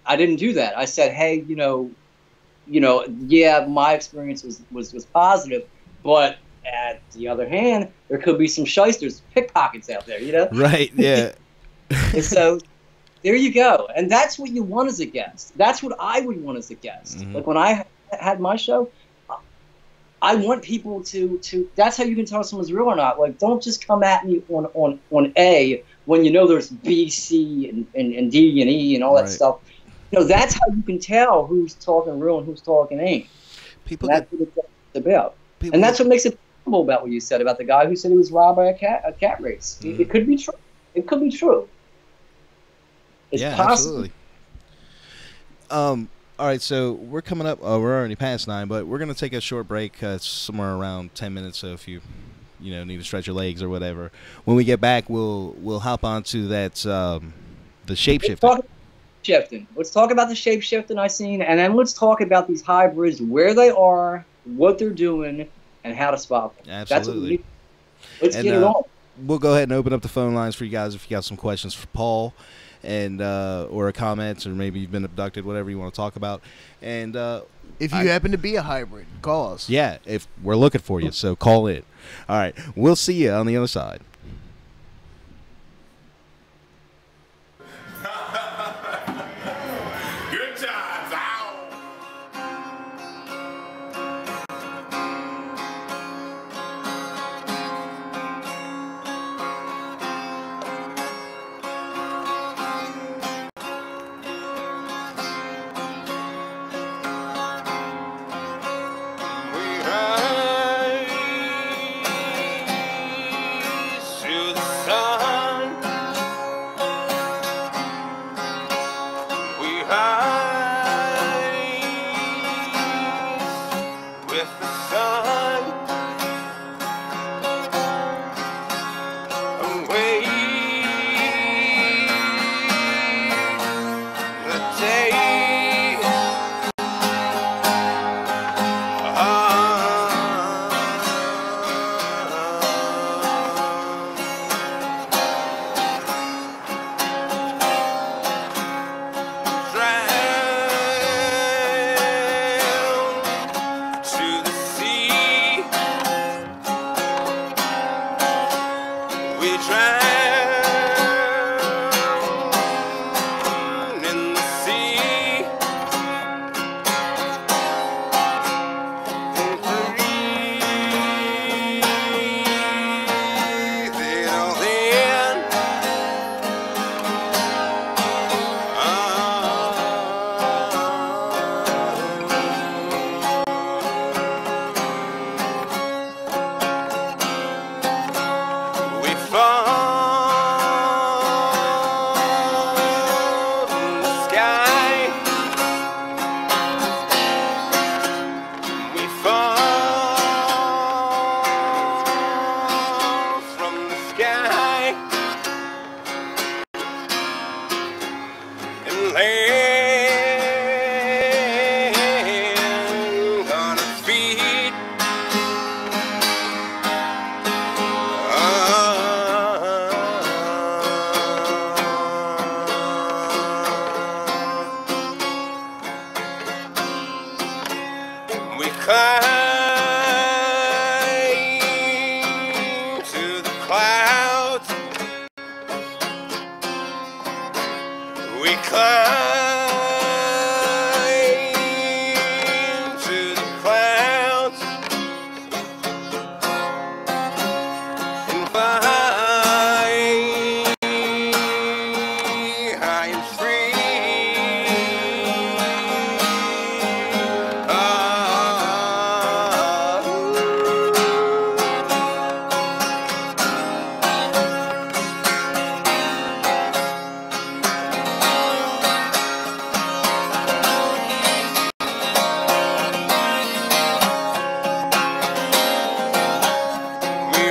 I didn't do that. I said, hey, yeah, my experience was positive, but at the other hand, there could be some shysters, pickpockets out there, Right, yeah. And so there you go. And that's what you want as a guest. That's what I would want as a guest. Mm-hmm. Like when I had my show, I want people to that's how you can tell if someone's real or not. Like, don't just come at me on A when there's B, C, and D and E and all that stuff. That's how you can tell who's talking real and who's talking ain't. That's what it's about. And that's what makes it possible about what you said about the guy who said he was robbed by a cat race. Mm-hmm. It could be true. It could be true. It's possible. Absolutely. All right, so we're coming up. We're already past 9, but we're going to take a short break, somewhere around 10 minutes. So if you need to stretch your legs or whatever, when we get back, we'll hop onto that the shapeshifting. Let's talk about the shapeshifting I've seen, and then let's talk about these hybrids, where they are, what they're doing, and how to spot them. Absolutely. Let's get it on. We'll go ahead and open up the phone lines for you guys if you got some questions for Paul, and or a comment, or maybe you've been abducted, whatever you want to talk about. And if you happen to be a hybrid, call us. Yeah, if we're looking for you, so call in. All right, we'll see you on the other side. To climb to the clouds. We climb to the clouds and fly high and free. We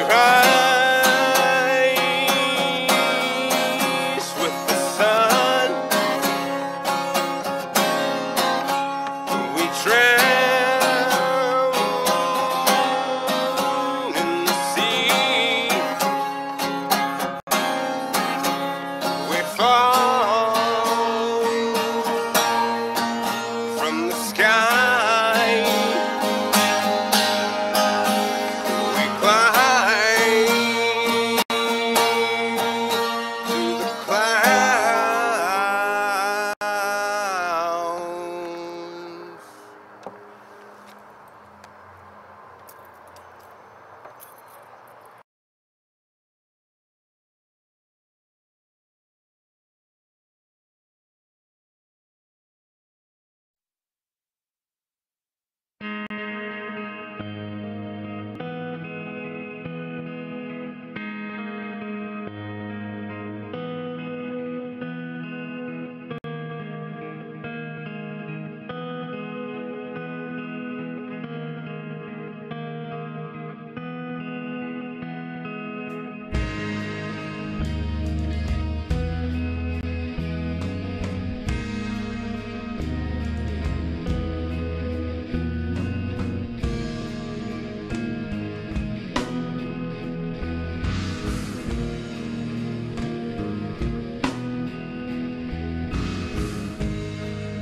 rise with the sun. We drown in the sea. We fall from the sky. We climb to the clouds.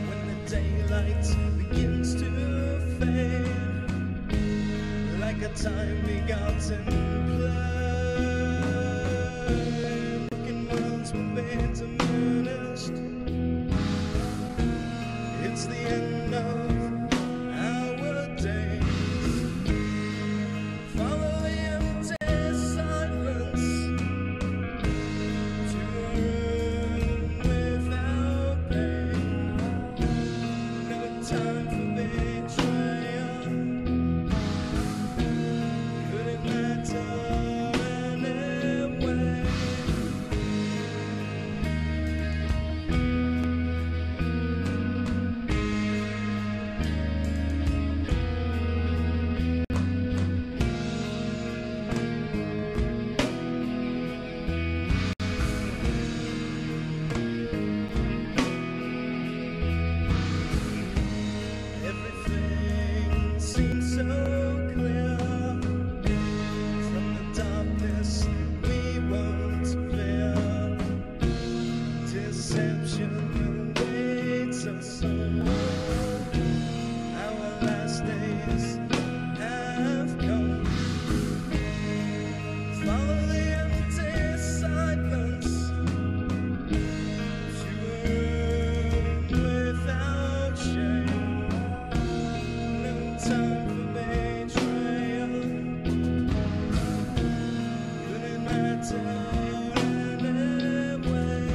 When the daylight begins to fade, like a time begotten play, looking once will be diminished. It's the end of our days. Follow the empty silence to a room without pain. No time for betrayal. Could it matter anyway? Everything seems so clear. From the darkness we won't fear. Deception awaits us all. Our last days have come. Follow the empty silence to a room without shame. No time for betrayal. Could it matter anyway?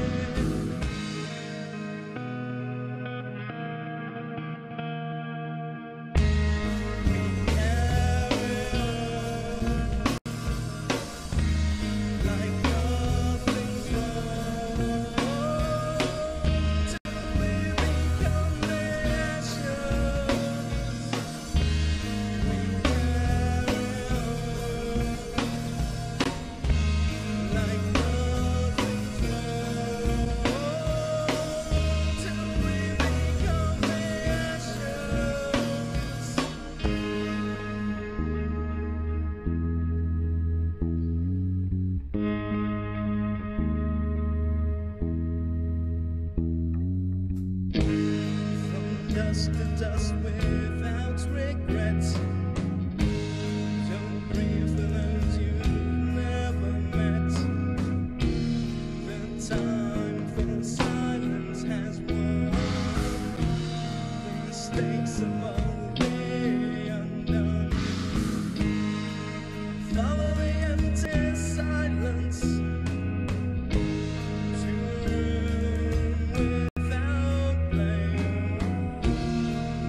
We carry on like nothing's wrong till we become ashes. We carry on like nothing's wrong till we become ashes. From dust to dust without regret. met. Don't grieve for those you've never met. The time for silence has won. The mistakes of already undone. Follow the empty silence to a room without blame.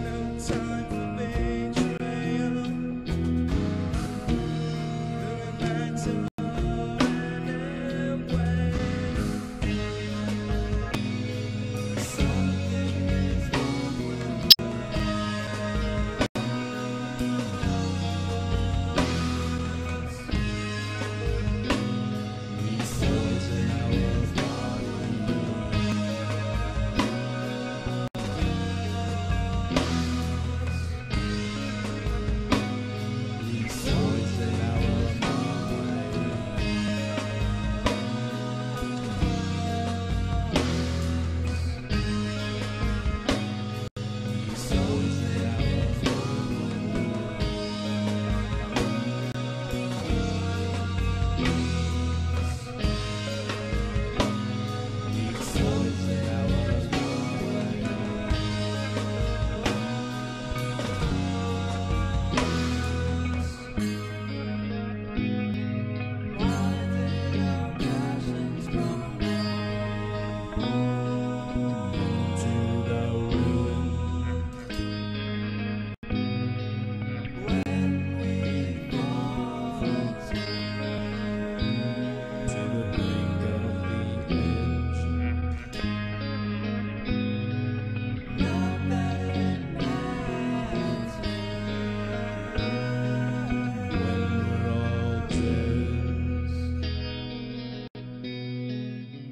No time for betrayal. The nights are anyway.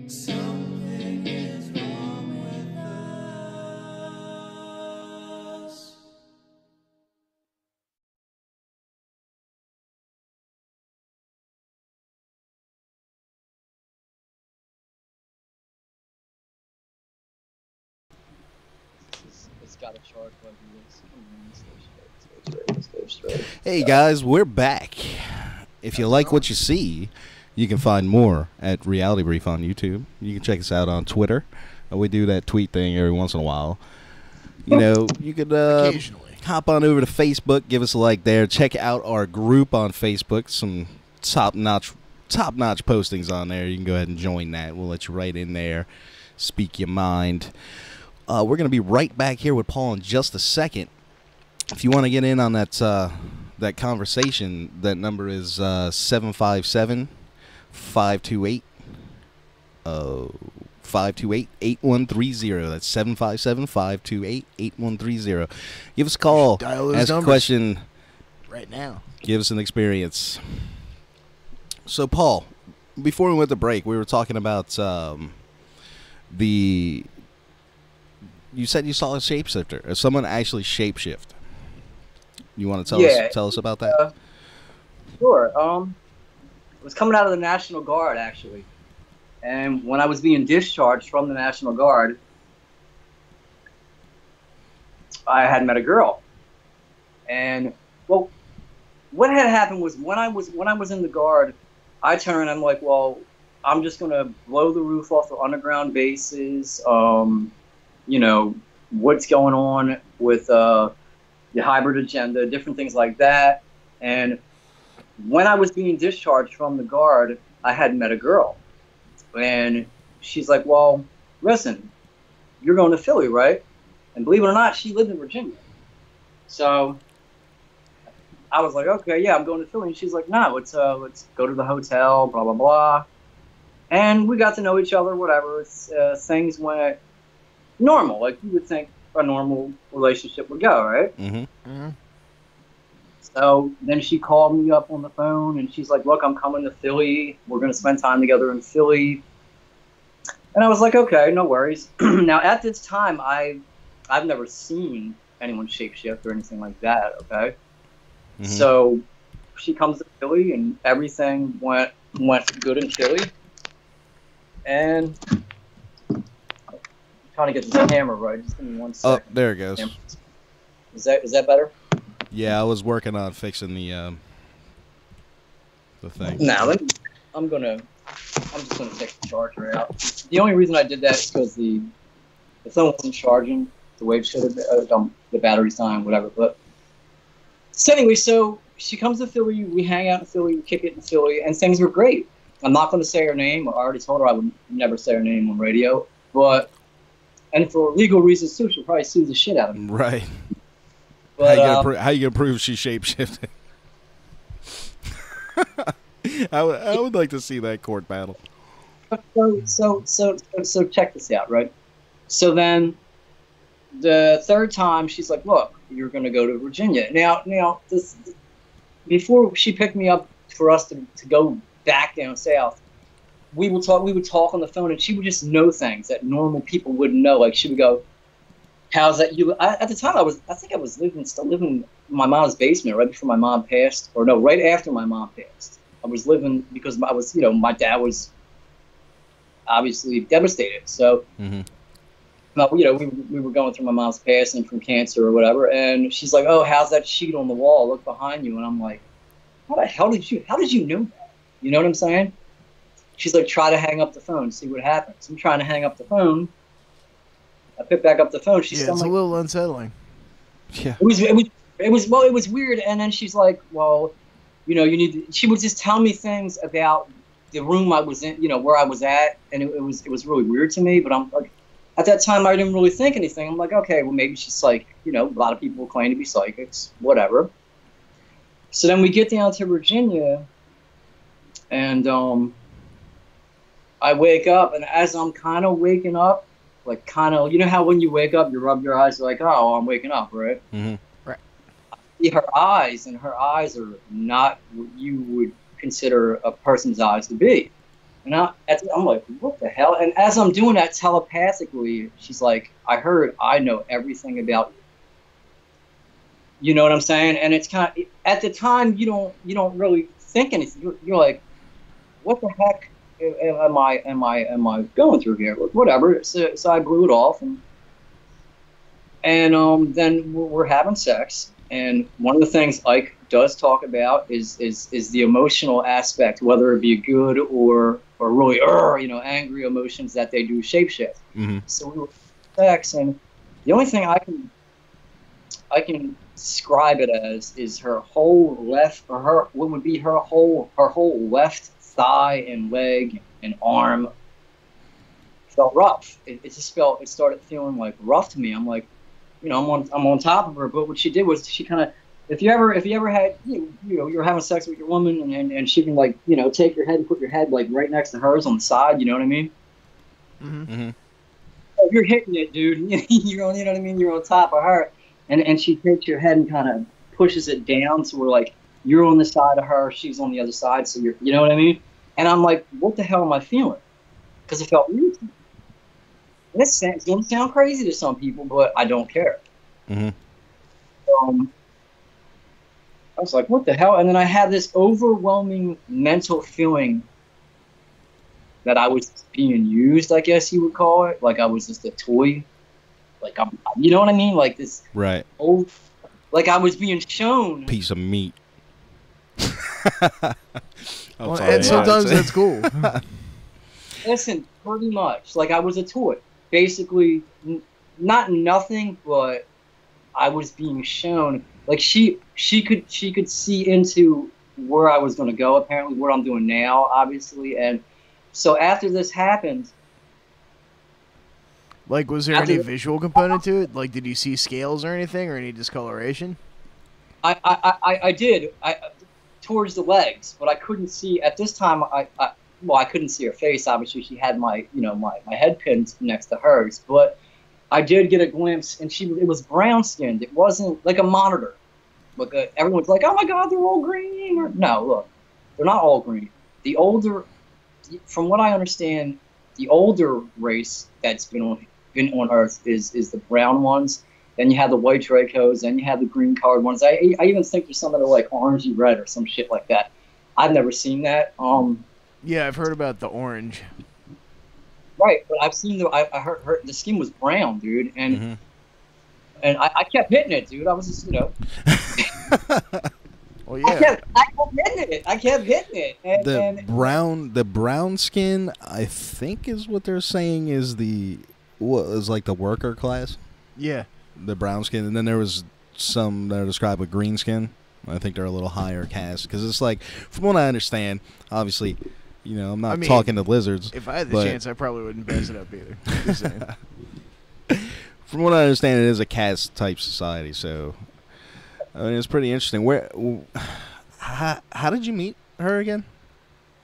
Something is wrong with us. It's got a charge like this. Stay straight. Hey guys, we're back. If you like what you see, you can find more at Reality Brief on YouTube. You can check us out on Twitter. We do that tweet thing every once in a while. You know, you could Occasionally. hop on over to Facebook, give us a like there. Check out our group on Facebook. Some top-notch postings on there. You can go ahead and join that. We'll let you right in there. Speak your mind. We're going to be right back here with Paul in just a second. If you want to get in on that that conversation, that number is 757 528 528-8130. That's 757-528-8130. Give us a call. Dial those Ask a numbers. question. Right now. Give us an experience. So, Paul, before we went to break, we were talking about you said you saw a shapeshifter. Someone actually shapeshift. You want to tell us about that? Sure. I was coming out of the National Guard, actually. And when I was being discharged from the National Guard, I had met a girl. And, well, what had happened was when I was in the Guard, I turned and I'm like, well, I'm just going to blow the roof off the underground bases. You know, what's going on with the hybrid agenda, different things like that. And when I was being discharged from the Guard, I had met a girl. And she's like, well, listen, you're going to Philly, right? And believe it or not, she lived in Virginia. So I was like, okay, yeah, I'm going to Philly. And she's like, no, let's go to the hotel, blah, blah, blah. And we got to know each other, whatever. Things went normal, like you would think a normal relationship would go, right? Mm-hmm. Mm-hmm. So then she called me up on the phone, and she's like, look, I'm coming to Philly. We're going to spend time together in Philly. And I was like, okay, no worries. Now, at this time, I've never seen anyone shapeshift or anything like that, okay? Mm-hmm. So she comes to Philly, and everything went good in Philly. And I'm trying to get this camera right. Just give me 1 second. Oh, there it goes. Is that better? Yeah, I was working on fixing the thing. Now, I'm just gonna take the charger out. The only reason I did that is because the phone wasn't charging the way it should have been. The battery's dying, whatever. But so anyway, so she comes to Philly. We hang out in Philly. We kick it in Philly, and things were great. I'm not going to say her name. I already told her I would never say her name on radio. But and for legal reasons too, she'll probably sue the shit out of me. Right. But How you gonna prove she shapeshifted? I would like to see that court battle. So check this out, right? So then the third time she's like, look, you're going to go to Virginia. Now this before she picked me up for us to go back down south, we would talk on the phone, and she would just know things that normal people wouldn't know. Like she would go, how's that? At the time I think I was still living in my mom's basement right before my mom passed, or no, right after my mom passed. I was living because I was, my dad was obviously devastated. So, we were going through my mom's passing from cancer or whatever, and she's like, "Oh, how's that sheet on the wall? Look behind you." And I'm like, "How the hell did you know that?" You know what I'm saying? She's like, "Try to hang up the phone, see what happens." I'm trying to hang up the phone. I pick back up the phone. She's Yeah, it's like, a little unsettling. Yeah. It was weird. And then she's like, "Well, you need to," she would just tell me things about the room I was in, where I was at, and it was really weird to me. But I'm like, at that time, I didn't really think anything. I'm like, okay, well, maybe she's psychic. A lot of people claim to be psychics, whatever. So then we get down to Virginia, and I wake up, and as I'm kind of waking up, like how when you wake up, you rub your eyes, like, oh, I'm waking up, right? Mm-hmm. See her eyes, and her eyes are not what you would consider a person's eyes to be. And I'm like, what the hell? And as I'm doing that telepathically, she's like, I know everything about you. You know what I'm saying? And it's kind of, at the time, you don't really think anything. You're like, what the heck am I going through here? Whatever. So I blew it off, and then we're having sex. And one of the things Ike does talk about is the emotional aspect, whether it be good or really angry emotions that they do shapeshift. Mm-hmm. So we were having sex, and the only thing I can describe it as is her whole left, or what would be her whole left thigh and leg and arm felt rough. It started feeling like rough to me. I'm like, I'm on top of her, but what she did was she kind of, if you ever had, you're having sex with your woman, and she can take your head and put your head like right next to hers on the side, you know what I mean? Mm-hmm. Mm-hmm. So you're hitting it, dude. You know what I mean? You're on top of her, and she takes your head and kind of pushes it down, so we're like, you're on the side of her, she's on the other side, so you know what I mean? And I'm like, what the hell am I feeling? Because it felt weird to me. It's going to sound crazy to some people, but I don't care. Mm-hmm. I was like, what the hell? And then I had this overwhelming mental feeling that I was being used, I guess you would call it. Like I was just a toy. Like you know what I mean? Like this. Right. Like I was being shown. Piece of meat. And sometimes that's cool. Listen, pretty much. Like I was a toy. Basically, not nothing, but I was being shown. Like she could see into where I was going to go. Apparently, what I'm doing now, obviously, and so after this happened. Like, was there any visual component to it? Like, did you see scales or anything, or any discoloration? I did. Towards the legs, but I couldn't see at this time. I couldn't see her face. Obviously, she had my head pinned next to hers, but I did get a glimpse, and it was brown skinned. It wasn't like a monitor. Like everyone's like, oh my God, they're all green. No, look, they're not all green. From what I understand, the older race that's been on Earth is the brown ones. Then you have the white Dracos, then you have the green colored ones. I even think there's some that are like orangey red or some shit like that. I've never seen that. Yeah, I've heard about the orange. Right, but I've seen I heard the skin was brown, dude, and I kept hitting it, dude. I was just Well, I yeah. kept hitting it. And The brown skin, I think, is what they're saying is what is like the worker class. Yeah. The brown skin, and then there was some that are described with green skin. I think they're a little higher caste because it's like, from what I understand, obviously, I'm not talking to lizards. If I had the chance, I probably wouldn't mess it up either. Just saying. From what I understand, it is a caste type society, so I mean, it's pretty interesting. How did you meet her again?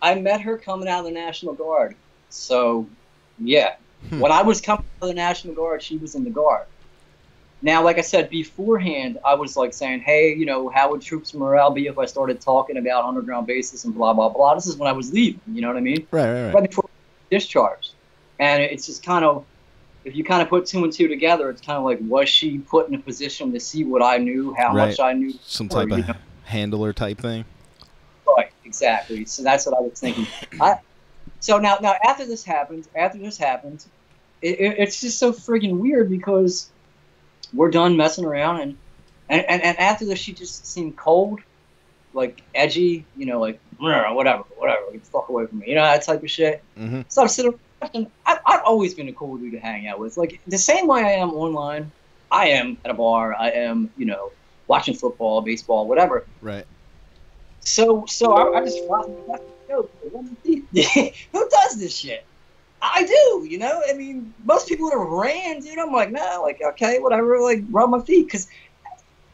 I met her coming out of the National Guard. So, yeah. When I was coming out of the National Guard, she was in the Guard. Now, like I said beforehand, I was like saying, hey, how would troops morale be if I started talking about underground bases and blah, blah, blah. This is when I was leaving, you know what I mean? Right. Right before discharged. And it's just kind of, if you kind of put two and two together, it's kind of like, was she put in a position to see what I knew, how much I knew? Some type of handler type thing? Right, exactly. So that's what I was thinking. So now after this happened, it's just so friggin' weird because we're done messing around, and after this, she just seemed cold, like edgy, like whatever, get the fuck away from me, that type of shit. Mm-hmm. So I'm sitting, I've always been a cool dude to hang out with, like the same way I am online, I am at a bar, I am, watching football, baseball, whatever. Right. So I just who does this shit? I do, I mean, most people that ran, dude, I'm like, nah, like, okay, whatever, like, rub my feet, because,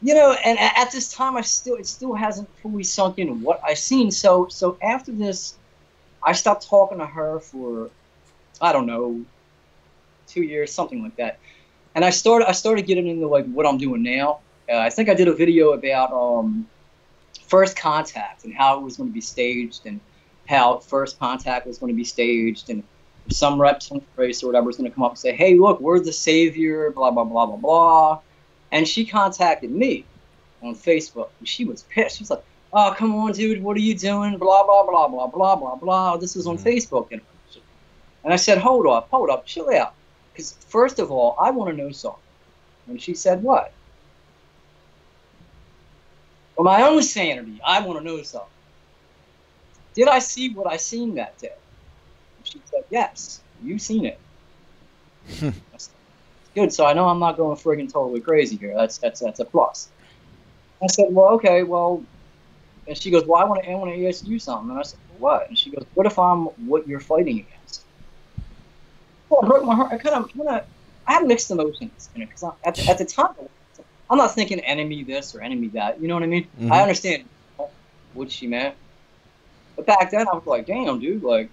and at this time, it still hasn't fully sunk in what I've seen. So after this, I stopped talking to her for, I don't know, 2 years, something like that, and I started getting into like what I'm doing now. I think I did a video about first contact and how it was going to be staged, and how first contact was going to be staged, and some reps in the race or whatever is going to come up and say, hey, look, we're the savior, blah, blah, blah, blah, blah. And she contacted me on Facebook. And she was pissed. She was like, oh, come on, dude, what are you doing? Blah, blah, blah, blah, blah, blah, blah. This is on Facebook. And I said, hold up, chill out. Because first of all, I want to know something. And she said, what? For my own sanity, I want to know something. Did I see what I seen that day? She said, yes, you've seen it. That's good, so I know I'm not going friggin' totally crazy here. That's a plus. I said, well, okay, well, and she goes, well, I want to ask you something. And I said, well, what? And she goes, what if I'm what you're fighting against? Well, it broke my heart. I had mixed emotions in it, because at the time, I'm not thinking enemy this or enemy that, you know what I mean? Mm-hmm. I understand what she meant. But back then, I was like, damn, dude, like,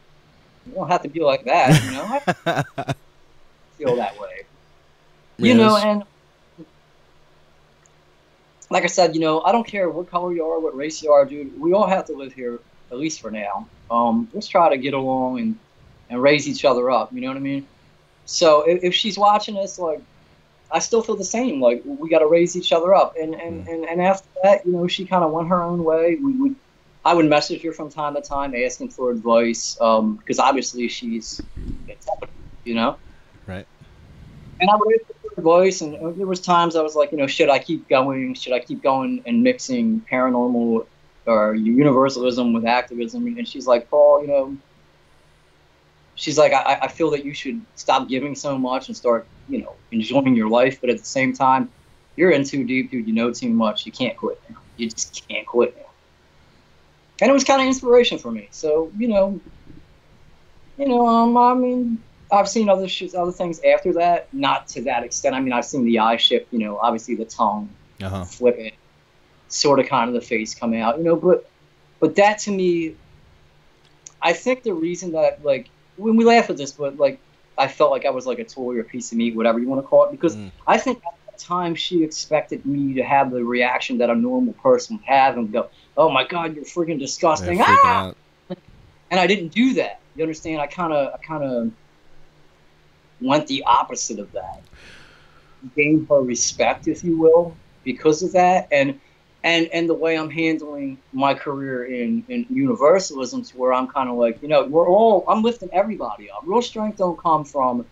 you don't have to be like that, I feel that way. Yes. And like I said, I don't care what color you are, what race you are, dude. We all have to live here, at least for now. Let's try to get along and raise each other up, you know what I mean? So if she's watching this, like, I still feel the same. Like, we got to raise each other up. And after that, she kind of went her own way. I would message her from time to time asking for advice, because obviously she's, Right. And I would ask for advice, and there was times I was like, should I keep going? Should I keep going and mixing paranormal or universalism with activism? And she's like, Paul, she's like, I feel that you should stop giving so much and start, enjoying your life. But at the same time, you're in too deep, dude. You know too much. You can't quit now. You just can't quit now. And it was kind of inspiration for me. So, I mean, I've seen other things after that, not to that extent. I mean, I've seen the eye shift, obviously the tongue flip it, sort of kind of the face come out, but that to me, I think the reason that, like, when we laugh at this, but like, I felt like I was like a toy or a piece of meat, whatever you want to call it, because I think at the time she expected me to have the reaction that a normal person would have and go, oh my God, you're freaking disgusting. Ah! And I didn't do that. You understand? I kind of went the opposite of that. Gained her respect, if you will, because of that. And the way I'm handling my career in universalism, to where I'm kind of like, I'm lifting everybody up. Real strength don't come from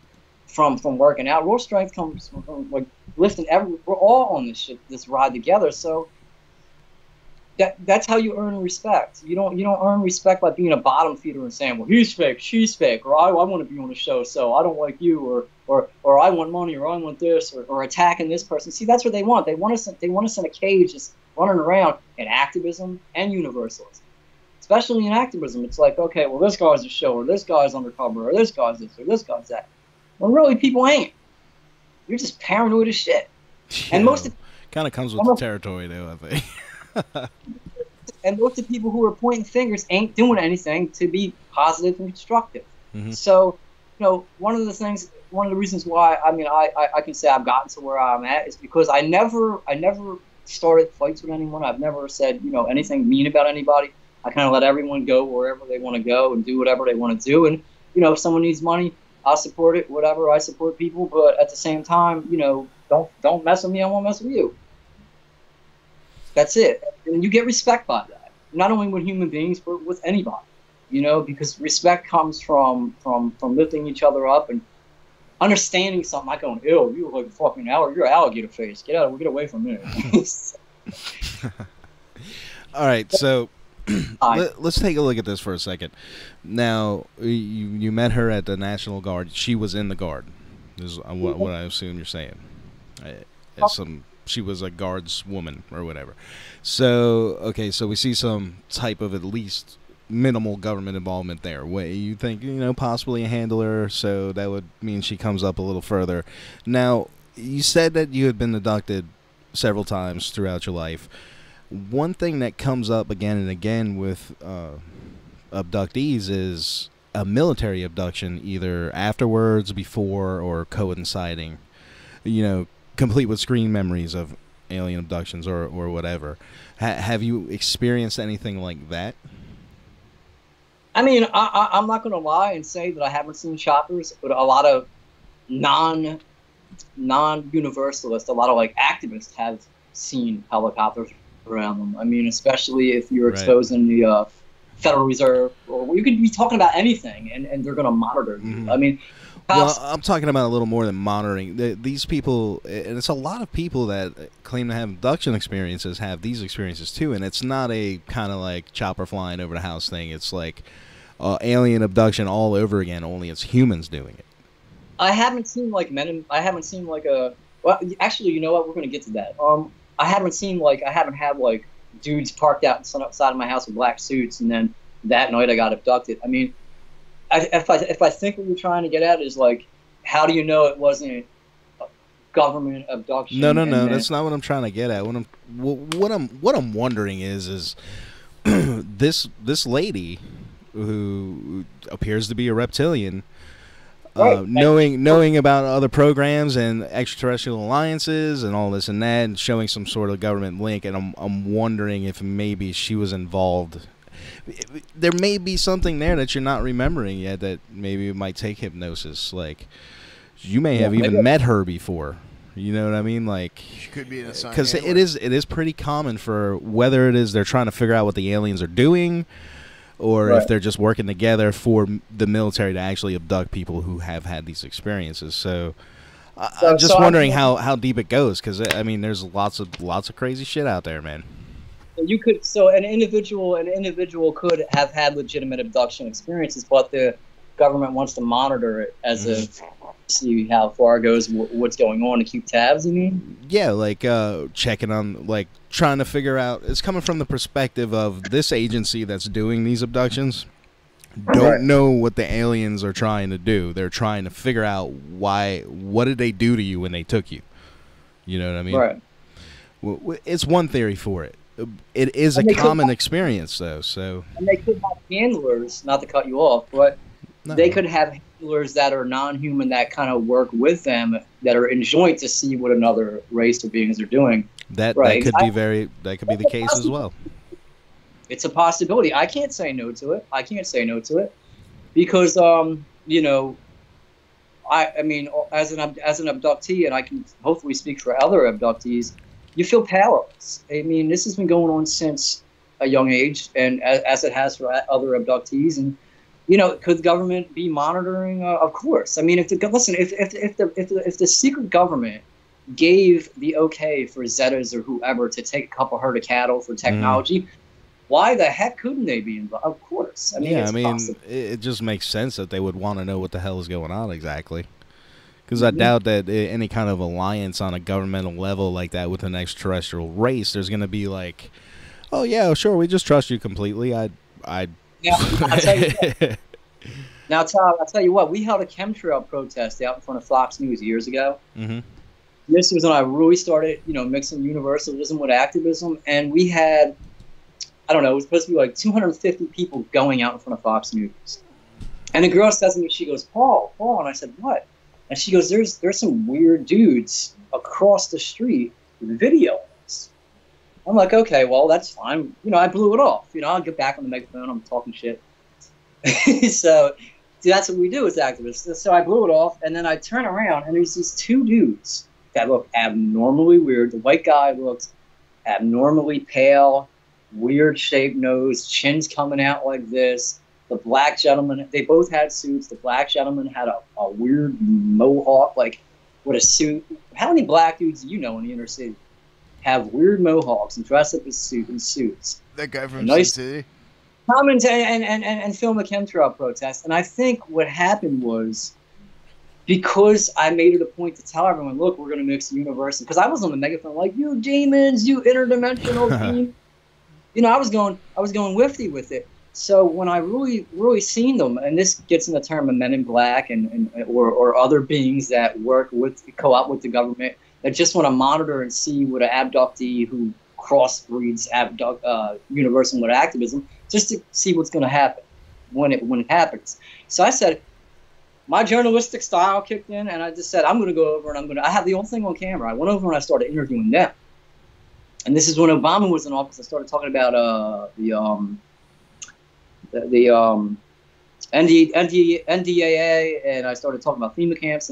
working out. Real strength comes from like lifting we're all on this ride together. So that's how you earn respect. You don't earn respect by being a bottom feeder and saying, well, he's fake, she's fake, or I want to be on the show, so I don't like you, or I want money, or I want this, or attacking this person. See, that's what they want. They want us in a cage, just running around in activism and universalism. Especially in activism, it's like, okay, well, this guy's a show, or this guy's undercover, or this guy's this, or this guy's that. When really, people ain't. You're just paranoid as shit. Yeah, And most of kind of comes with the territory, though, I think. and most of the people who are pointing fingers ain't doing anything to be positive and constructive. Mm-hmm. So, one of the reasons why I can say I've gotten to where I'm at is because I never started fights with anyone. I've never said anything mean about anybody. I kind of let everyone go wherever they want to go and do whatever they want to do. And if someone needs money, I'll support it. Whatever, I support people, but at the same time, don't mess with me. I won't mess with you. That's it. And you get respect by that. Not only with human beings, but with anybody. Because respect comes from lifting each other up and understanding something. Like going, ew, you look like a fucking alligator. You're an alligator face. Get away from me. All right, so let's take a look at this for a second. Now, you met her at the National Guard. She was in the Guard. This is what I assume you're saying. She was a guards woman or whatever. So, okay, so we see some type of at least minimal government involvement there. What you think, possibly a handler, so that would mean she comes up a little further. Now, you said that you had been abducted several times throughout your life. One thing that comes up again and again with abductees is a military abduction, either afterwards, before, or coinciding. Complete with screen memories of alien abductions or whatever. Have you experienced anything like that? I mean, I'm not going to lie and say that I haven't seen choppers, but a lot of non-universalists, a lot of activists have seen helicopters around them. I mean, especially if you're exposed in the Federal Reserve, or you could be talking about anything, and they're going to monitor you. Mm-hmm. I mean, well, I'm talking about a little more than monitoring. These people, and it's a lot of people that claim to have abduction experiences, have these experiences too, and it's not a kind of like chopper flying over the house thing. It's like alien abduction all over again, only it's humans doing it. I haven't seen I haven't seen well, actually, you know what? We're going to get to that. I haven't had dudes parked outside of my house with black suits, and then that night I got abducted. I mean, if I think what you're trying to get at is how do you know it wasn't a government abduction? No, that's not what I'm trying to get at. What I'm wondering is this lady who appears to be a reptilian, knowing about other programs and extraterrestrial alliances and all this and that, and showing some sort of government link, and I'm wondering if maybe she was involved. There may be something there that you're not remembering yet that maybe it might take hypnosis. You may have even met her before. You know what I mean? She could be an assigned because handler. it is pretty common for whether it is they're trying to figure out what the aliens are doing, or if they're just working together for the military to actually abduct people who have had these experiences. So I'm just wondering how deep it goes, because I mean, there's lots of crazy shit out there, man. You could an individual could have had legitimate abduction experiences, but the government wants to monitor it as a see how far it goes, what's going on, to keep tabs. You mean? Yeah, checking on, trying to figure out. It's coming from the perspective of this agency that's doing these abductions. Don't know what the aliens are trying to do. They're trying to figure out what did they do to you when they took you. You know what I mean? Right. Well, it's one theory for it. It is a common experience, though. So. And they could have handlers, not to cut you off, but they could have handlers that are non-human that kind of work with them, that are in joint to see what another race or beings are doing. That could be the case as well. It's a possibility. I can't say no to it. Because I mean, as an abductee, and I can hopefully speak for other abductees, you feel powerless. I mean, this has been going on since a young age, and as it has for other abductees. And could the government be monitoring? Of course. I mean, if the secret government gave the okay for Zetas or whoever to take a couple herd of cattle for technology, why the heck couldn't they be involved? Of course. I mean, Yeah, it's I mean, possible. it just makes sense that they would want to know what the hell is going on exactly. Because I doubt that any kind of alliance on a governmental level like that with an extraterrestrial race, there's going to be like, oh yeah, sure, we just trust you completely. Now, I'll tell you what. Now, Todd, I'll tell you what. We held a chemtrail protest out in front of Fox News years ago. Mm-hmm. This was when I really started, mixing universalism with activism, and we had, I don't know, it was supposed to be like 250 people going out in front of Fox News. And the girl says to me, she goes, Paul, and I said, what? And she goes, there's some weird dudes across the street videoing us. I'm like, okay, well, that's fine. I blew it off. I'll get back on the megaphone. I'm talking shit. So that's what we do as activists. So I blew it off, and then I turn around, and there's these two dudes that look abnormally weird. The white guy looked abnormally pale, weird shaped nose, chin's coming out like this. The black gentleman, they both had suits. The black gentleman had a weird mohawk, like with a suit. How many black dudes do you know in the inner city have weird mohawks and dress up in suits? That guy from Sin City. Come and film a chemtrail protest. And I think what happened was, because I made it a point to tell everyone, look, we're going to mix the universe. Because I was on the megaphone like, you demons, you interdimensional beings. I was going whiffy with it. So when I really seen them, and this gets in the term of men in black or other beings that co-op with the government, that just want to monitor and see what an abductee who crossbreeds universal with activism, just to see what's going to happen when it happens. So I said, my journalistic style kicked in, and I just said, I'm going to go over and I have the whole thing on camera. I went over and I started interviewing them. And this is when Obama was in office. I started talking about the NDAA, and I started talking about FEMA camps,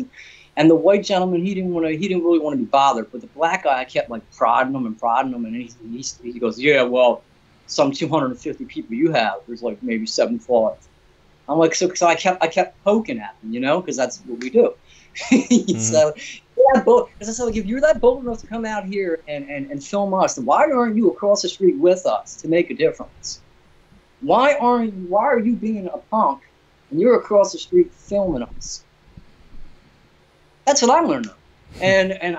and the white gentleman, he didn't really want to be bothered, but the black guy, I kept like prodding him, and he goes, yeah, well, some 250 people you have, there's like maybe 75. I'm like, so I kept poking at him, because that's what we do. So yeah, because I said, like, if you're that bold enough to come out here and film us, then why aren't you across the street with us to make a difference? Why are you being a punk and you're across the street filming us? That's what I'm learning. And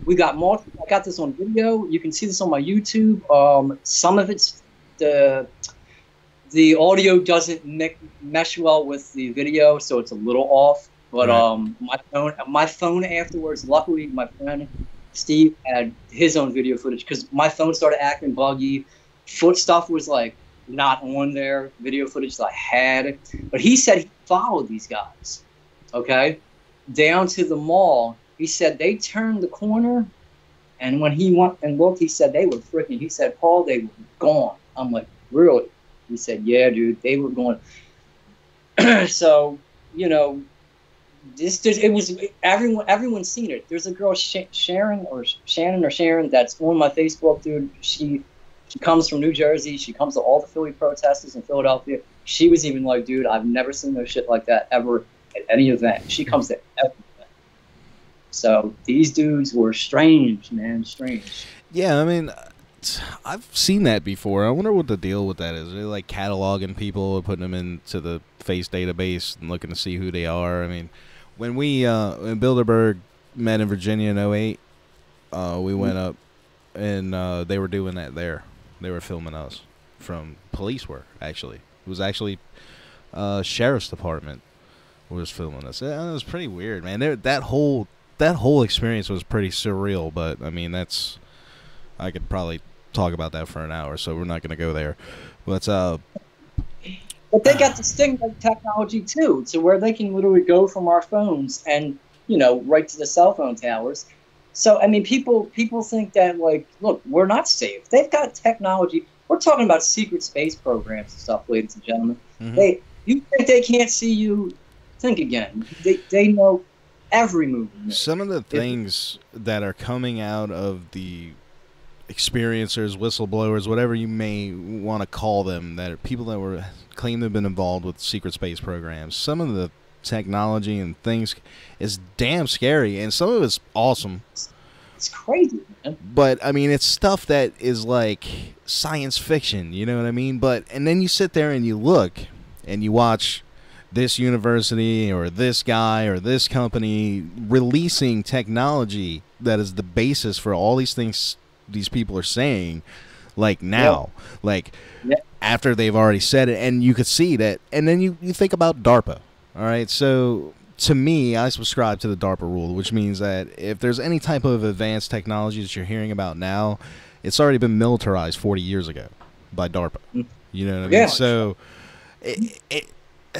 we got multiple. I got this on video. You can see this on my YouTube. Some of it's the audio doesn't mesh well with the video, so it's a little off. But my phone afterwards. Luckily, my friend Steve had his own video footage because my phone started acting buggy. Foot stuff was like not on there. Video footage that I had, but he said he followed these guys. Okay, down to the mall. He said they turned the corner, and when he went and looked, he said they were freaking. He said, Paul, they were gone. I'm like, really? He said, yeah, dude, they were gone. So, it was everyone's seen it. There's a girl, Shannon or Sharon, that's on my Facebook, dude. She comes from New Jersey. She comes to all the Philly protesters in Philadelphia. She was even like, dude, I've never seen no shit like that ever at any event. She comes to every event. So these dudes were strange, man, strange. Yeah, I mean, I've seen that before. I wonder what the deal with that is. Are they like cataloging people, putting them into the face database and looking to see who they are? I mean, when we in Bilderberg met in Virginia in 2008, we went up and they were doing that there. They were filming us from police work, actually. It was actually sheriff's department was filming us. It was pretty weird, man. That whole experience was pretty surreal, but I mean, I could probably talk about that for an hour, so we're not going to go there. But they got this thing like technology too, to where they can literally go from our phones and right to the cell phone towers. So I mean, people think that, like, look, we're not safe. They've got technology. We're talking about secret space programs and stuff, ladies and gentlemen. Mm-hmm. You think they can't see you? Think again. They know every movement. Some of the things that are coming out of the experiencers, whistleblowers, whatever you may want to call them, that are people that claim to have been involved with secret space programs. Some of the technology and things is damn scary, and some of it's awesome. It's crazy, man. But I mean, it's stuff that is like science fiction, you know what I mean? But and then you sit there and you look and you watch this university or this guy or this company releasing technology that is the basis for all these things these people are saying, like now, like after they've already said it, and you could see that. And then you think about DARPA. All right, so to me, I subscribe to the DARPA rule, which means that if there's any type of advanced technology that you're hearing about now, it's already been militarized 40 years ago by DARPA. You know what I mean? Yeah. So it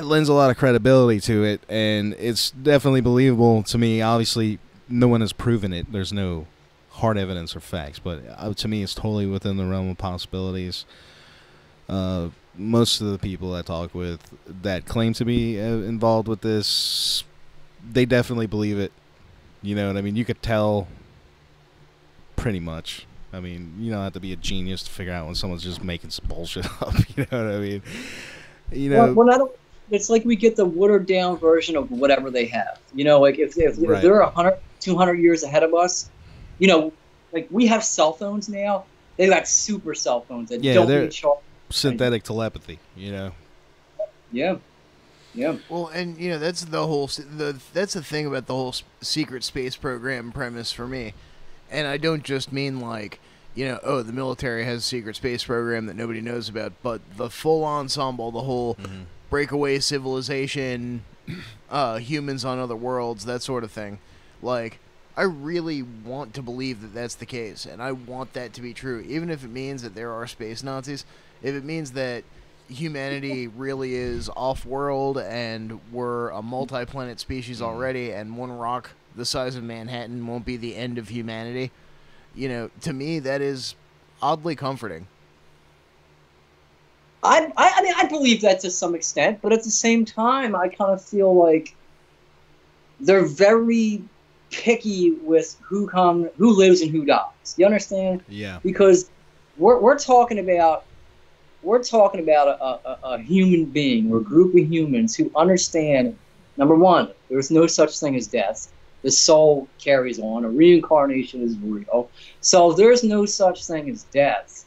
lends a lot of credibility to it, and it's definitely believable to me. Obviously, no one has proven it. There's no hard evidence or facts, but to me, it's totally within the realm of possibilities. Most of the people I talk with that claim to be involved with this, they definitely believe it. You know what I mean? You could tell pretty much. I mean, you don't have to be a genius to figure out when someone's just making some bullshit up. You know what I mean? You know, Well, I don't, it's like we get the watered down version of whatever they have. You know, like if Right. they're 100, 200 years ahead of us, you know, like we have cell phones now. They got super cell phones that Yeah, don't they're- need charge. synthetic telepathy, you know? Yeah. Yeah. Well, and you know that's that's the thing about the whole secret space program premise for me, and I don't just mean like, you know, oh, the military has a secret space program that nobody knows about, but the full ensemble, the whole breakaway civilization, humans on other worlds, that sort of thing. Like, I really want to believe that that's the case, and I want that to be true, even if it means that there are space Nazis. If it means that humanity really is off-world and we're a multi-planet species already, and one rock the size of Manhattan won't be the end of humanity, you know, to me that is oddly comforting. I mean, I believe that to some extent, but at the same time, I kind of feel like they're very picky with who lives and who dies. You understand? Yeah. Because we're talking about a human being or a group of humans who understand, number one, there's no such thing as death. The soul carries on. A reincarnation is real. So there's no such thing as death.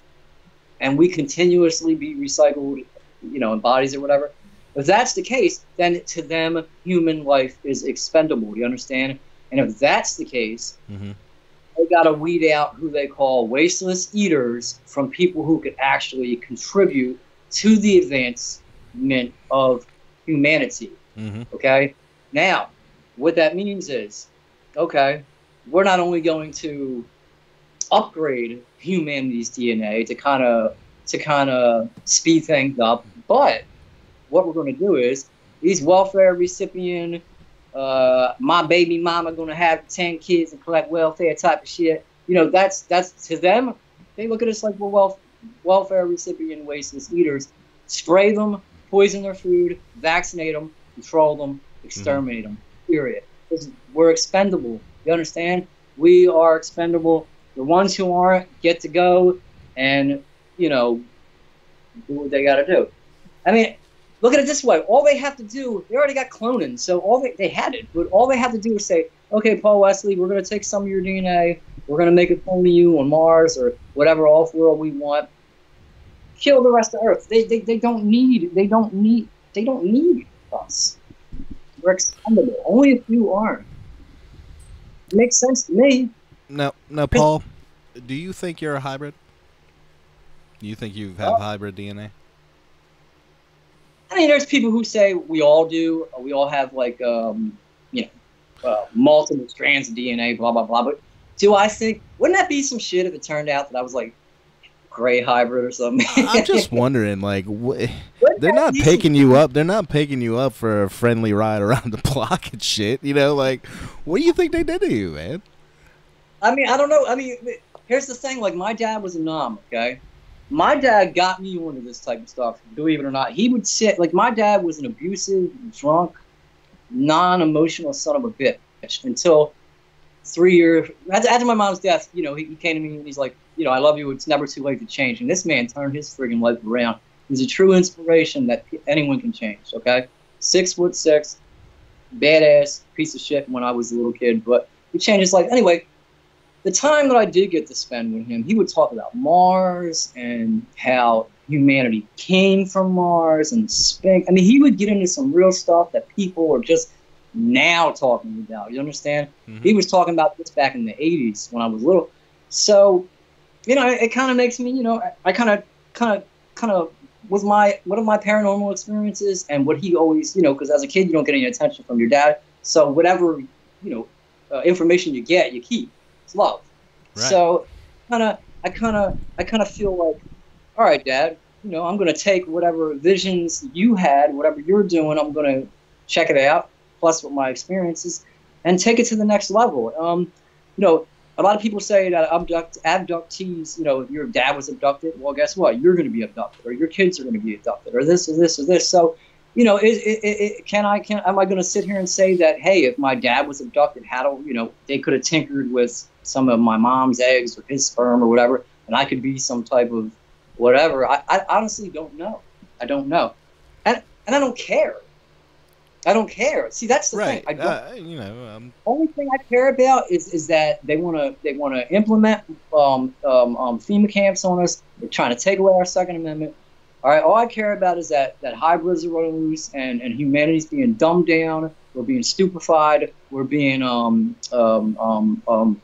And we continuously be recycled, you know, in bodies or whatever. If that's the case, then to them, human life is expendable. You understand? And if that's the case, they got to weed out who they call wasteless eaters from people who could actually contribute to the advancement of humanity. Okay? Now, what that means is, okay, we're not only going to upgrade humanity's DNA to kind of speed things up, but what we're going to do is these welfare recipient, my baby mama going to have 10 kids and collect welfare type of shit. You know, that's to them. They look at us like we're welfare recipient wasteless eaters. Spray them, poison their food, vaccinate them, control them, exterminate them. Period. 'Cause we're expendable. You understand? We are expendable. The ones who aren't get to go and, you know, do what they got to do. I mean, look at it this way. All they have to do, they already got cloning, so they had it. But all they have to do is say, okay, Paul Wesley, we're going to take some of your DNA. We're going to make a clone of you on Mars or whatever off-world we want. Kill the rest of Earth. They don't need us. We're expendable. Only if you aren't. It makes sense to me. Now, Paul, do you think you're a hybrid? Do you think you have hybrid DNA? I mean, there's people who say we all do. We all have like, multiple strands of DNA, blah, blah, blah. But do I think, wouldn't that be some shit if it turned out that I was like gray hybrid or something? I'm just wondering, like, they're not picking you up. They're not picking you up for a friendly ride around the block and shit. You know, like, what do you think they did to you, man? I mean, I don't know. I mean, here's the thing. Like, my dad was a nom, okay? My dad got me into this type of stuff, believe it or not. He would sit, like, my dad was an abusive, drunk, non-emotional son of a bitch until 3 years, after my mom's death, you know, he came to me and he's like, you know, I love you, it's never too late to change. And this man turned his friggin' life around. He's a true inspiration that anyone can change, okay? 6'6", badass piece of shit when I was a little kid, but he changed his life. Anyway, the time that I did get to spend with him, he would talk about Mars and how humanity came from Mars and space. I mean, he would get into some real stuff that people are just now talking about. You understand? Mhm. He was talking about this back in the 80s when I was little. So, you know, it kind of makes me, you know, I kind of was one of my paranormal experiences and what he always, you know, because as a kid you don't get any attention from your dad, so whatever, you know, information you get, you keep. It's love. Right. So, I kind of feel like, all right, Dad, you know, I'm gonna take whatever visions you had, whatever you're doing, I'm gonna check it out, plus with my experiences, and take it to the next level. You know, a lot of people say that abductees, you know, if your dad was abducted, well, guess what? You're going to be abducted, or your kids are going to be abducted, or this, or this, or this. So, you know, am I going to sit here and say that, hey, if my dad was abducted, you know, they could have tinkered with some of my mom's eggs or his sperm or whatever, and I could be some type of whatever. I honestly don't know. I don't know, and I don't care. I don't care. See, that's the Right. thing. I don't. You know, Only thing I care about is that they want to implement FEMA camps on us. They're trying to take away our Second Amendment. All right. All I care about is that hybrids are running loose and humanity's being dumbed down. We're being stupefied. We're being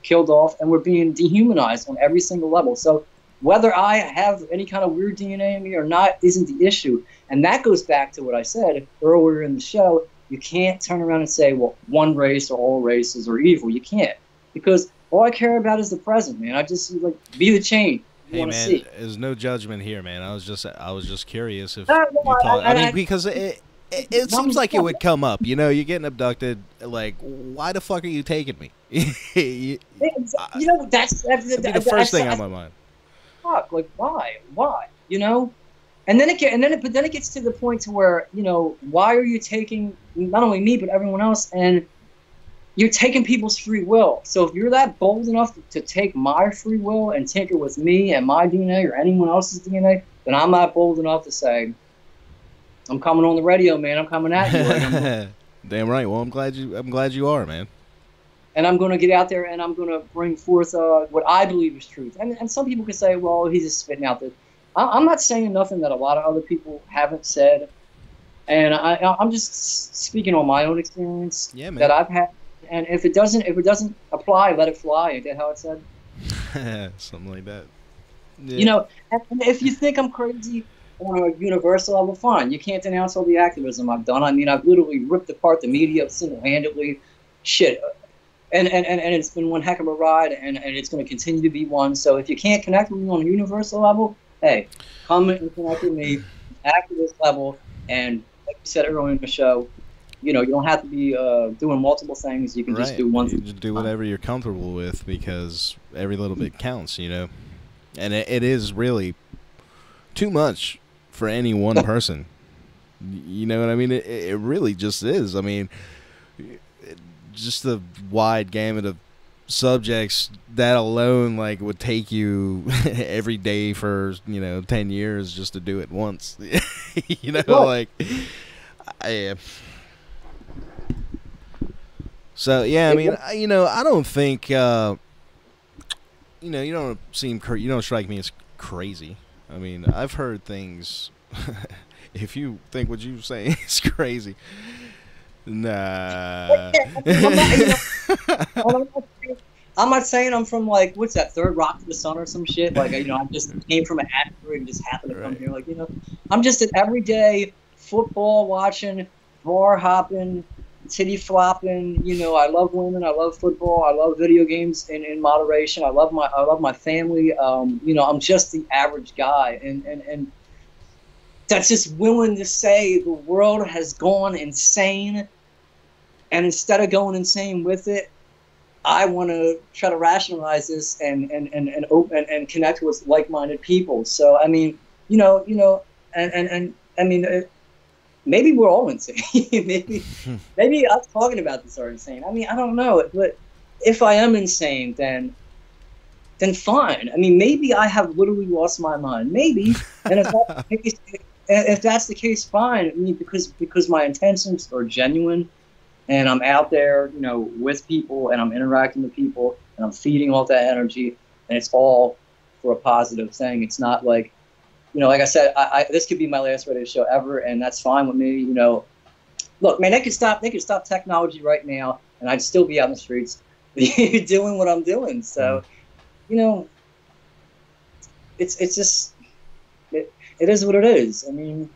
killed off, and we're being dehumanized on every single level. So whether I have any kind of weird DNA in me or not isn't the issue. And that goes back to what I said earlier in the show. You can't turn around and say, well, one race or all races are evil. You can't. Because all I care about is the present, man. I just, like, be the change. hey man, See. there's no judgment here, man. I was just curious if No, you thought. I mean, I- because it seems like it would come up. You know, you're getting abducted. Like, why the fuck are you taking me? You know, that's that'd be the first thing on my mind. fuck, like why, you know? And then it gets to the point to where, you know, why are you taking not only me but everyone else, and you're taking people's free will. So if you're that bold enough to take my free will and tinker with me and my DNA or anyone else's DNA, then I'm not bold enough to say, I'm coming on the radio, man. I'm coming at you. Damn right. Well, I'm glad you are, man. And I'm going to get out there and I'm going to bring forth what I believe is truth. And some people can say, well, he's just spitting out this. I'm not saying nothing that a lot of other people haven't said. And I'm just speaking on my own experience that I've had. And if it doesn't apply, let it fly. Ain't that how it said? Something like that. Yeah. You know, and if you think I'm crazy on a universal level, fine. You can't denounce all the activism I've done. I mean, I've literally ripped apart the media single-handedly. Shit. And it's been one heck of a ride, and it's going to continue to be one. So if you can't connect with me on a universal level, hey, come and connect with me at this level. And like you said earlier in the show, you know, you don't have to be doing multiple things. You can just do one You thing. just do whatever you're comfortable with, because every little bit counts, you know. And it is really too much for any one person. You know what I mean? It really just is. I mean, just the wide gamut of subjects, that alone, like, would take you every day for, 10 years just to do it once. Like, so yeah, I mean, I don't think, you don't you don't strike me as crazy. I mean, I've heard things. If you think what you say is crazy, nah. I'm not saying I'm from, like, what's that, third rock to the sun or some shit. Like, I just came from an asteroid and just happened to come here. Like, I'm just an everyday football watching, bar hopping, titty flopping. I love women. I love football. I love video games in moderation. I love my family. I'm just the average guy, and that's just willing to say the world has gone insane, and instead of going insane with it, I want to try to rationalize this and connect with like-minded people. So I mean, and I mean, maybe we're all insane. maybe us talking about this are insane. I mean, I don't know, but if I am insane, then fine. I mean, maybe I have literally lost my mind. Maybe, and if that's the case, fine. I mean, because my intentions are genuine, and I'm out there, you know, with people, and I'm interacting with people, and I'm feeding off that energy, and it's all for a positive thing. It's not like, you know, like I said, this could be my last radio show ever, and that's fine with me. You know, look, man, they could stop technology right now, and I'd still be out in the streets doing what I'm doing. So, you know, it's just it is what it is. I mean,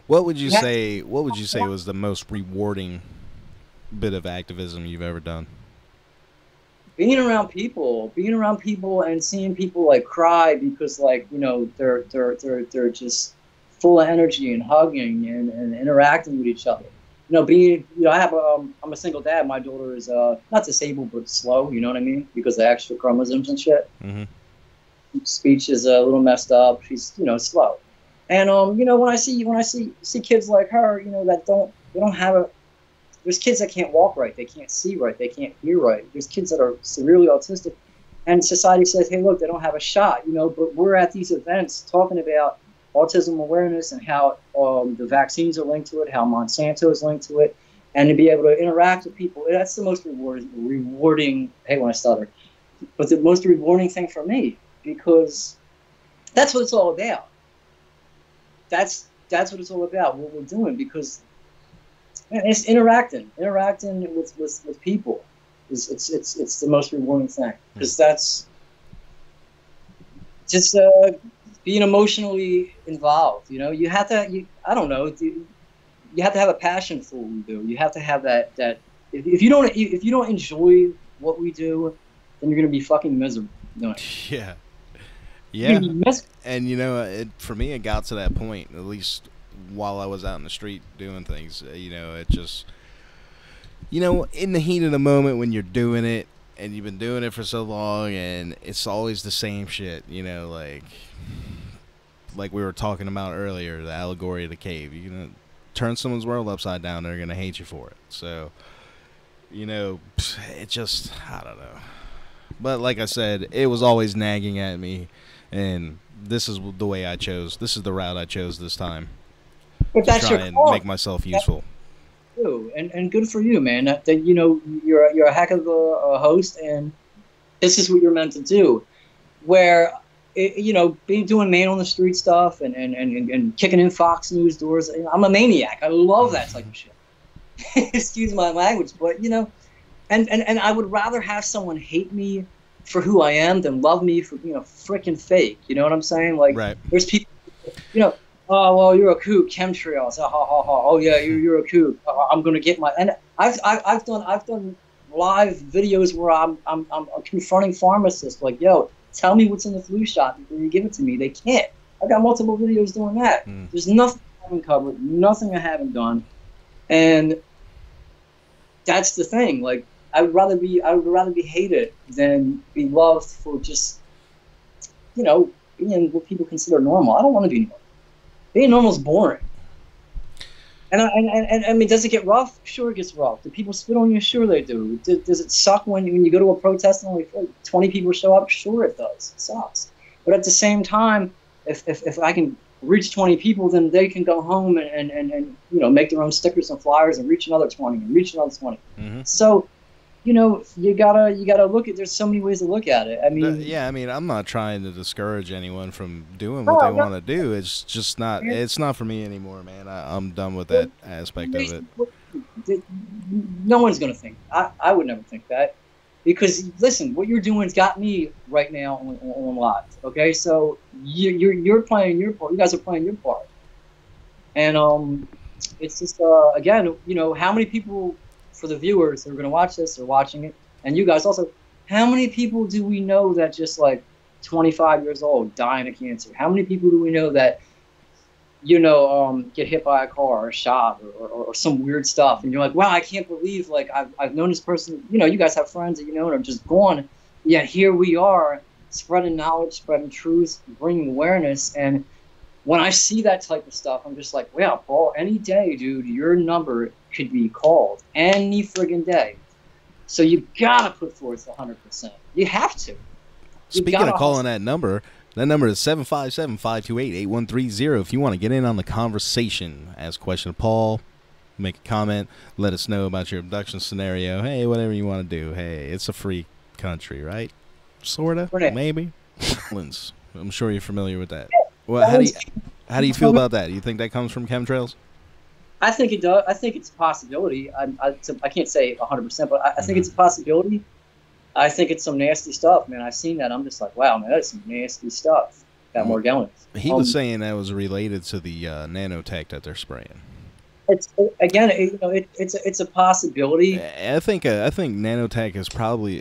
what would you say was the most rewarding bit of activism you've ever done? Being around people and seeing people like cry because, like, you know, they're just full of energy and hugging and interacting with each other. You know, you know, I'm a single dad. My daughter is not disabled but slow. You know what I mean? Because of extra chromosomes and shit. Mm-hmm. Speech is a little messed up. She's, you know, slow. And you know, when I see kids like her, you know, that don't have a. There's kids that can't walk right, they can't see right, they can't hear right. There's kids that are severely autistic, and society says, hey, look, they don't have a shot, you know. But we're at these events talking about autism awareness and how the vaccines are linked to it, how Monsanto is linked to it, and to be able to interact with people. That's the most rewarding. Hey, when I stutter, but the most rewarding thing for me, because that's what it's all about. That's what it's all about. What we're doing, because. Man, it's interacting with people. It's the most rewarding thing, because that's just being emotionally involved. You know, you have to. I don't know. You have to have a passion for what we do. You have to have that. If you don't enjoy what we do, then you're gonna be fucking miserable doing it. Yeah. Yeah. And you know, for me, it got to that point, at least while I was out in the street doing things. You know, it just, you know, in the heat of the moment when you're doing it and you've been doing it for so long, and it's always the same shit, you know, like we were talking about earlier, the allegory of the cave. You're gonna turn someone's world upside down, they're gonna hate you for it. So, you know, it just, I don't know. But like I said, it was always nagging at me, and this is the way I chose. This is the route I chose this time. If that's try your and call, make myself useful. And good for you, man. That you know, you're a heck of a host, and this is what you're meant to do. Where you know, doing man on the street stuff and kicking in Fox News doors. I'm a maniac. I love that type of shit. Excuse my language, but you know, and I would rather have someone hate me for who I am than love me for being a freaking fake. You know what I'm saying? Like, right. There's people, you know. Oh, well, you're a kook. Chemtrails. Oh yeah, you're a kook. I'm gonna get my. And I've done live videos where I'm confronting pharmacists like, yo, tell me what's in the flu shot before you give it to me. They can't. I've got multiple videos doing that. There's nothing I haven't covered, nothing I haven't done, and that's the thing. Like, I would rather be hated than be loved for just, you know, being what people consider normal. I don't want to be normal. Being normal is boring. And I mean, does it get rough? Sure, it gets rough. Do people spit on you? Sure, they do. Does it suck when you go to a protest and only 20 people show up? Sure, it does. It sucks. But at the same time, if I can reach 20 people, then they can go home and you know, make their own stickers and flyers and reach another 20 and reach another 20. Mm-hmm. So, you know, you gotta look at. There's so many ways to look at it. I mean, yeah, I mean, I'm not trying to discourage anyone from doing what they want to do. It's just not. It's not for me anymore, man. I'm done with that aspect of it. No one's gonna think. I would never think that, because listen, what you're doing's got me right now on live. Okay, so you're playing your part. You guys are playing your part, and it's just again, you know, how many people. For the viewers who are going to watch this or watching it, and you guys also, how many people do we know that just like 25 years old dying of cancer? How many people do we know that, you know, get hit by a car or shot or some weird stuff? And you're like, wow, I can't believe, like, I've known this person. You know, you guys have friends that you know and are just gone. Yet here we are spreading knowledge, spreading truth, bringing awareness. And when I see that type of stuff, I'm just like, wow, Paul, any day, dude, your number could be called any friggin' day. So you gotta put forth 100%. You have to. Speaking of calling that number is 757-528-8130 if you want to get in on the conversation. Ask a question to Paul, make a comment, let us know about your abduction scenario. Hey, whatever you want to do. Hey, it's a free country, right? Sorta, Right. maybe. Islands. I'm sure you're familiar with that. Well, how do you feel about that? Do you think that comes from chemtrails? I think it does. I think it's a possibility. I can't say 100%, but I think it's a possibility. I think it's some nasty stuff, man. I've seen that. I'm just like, wow, man, that's some nasty stuff that we're going. He was saying that was related to the nanotech that they're spraying. It's again, it's a possibility. I think nanotech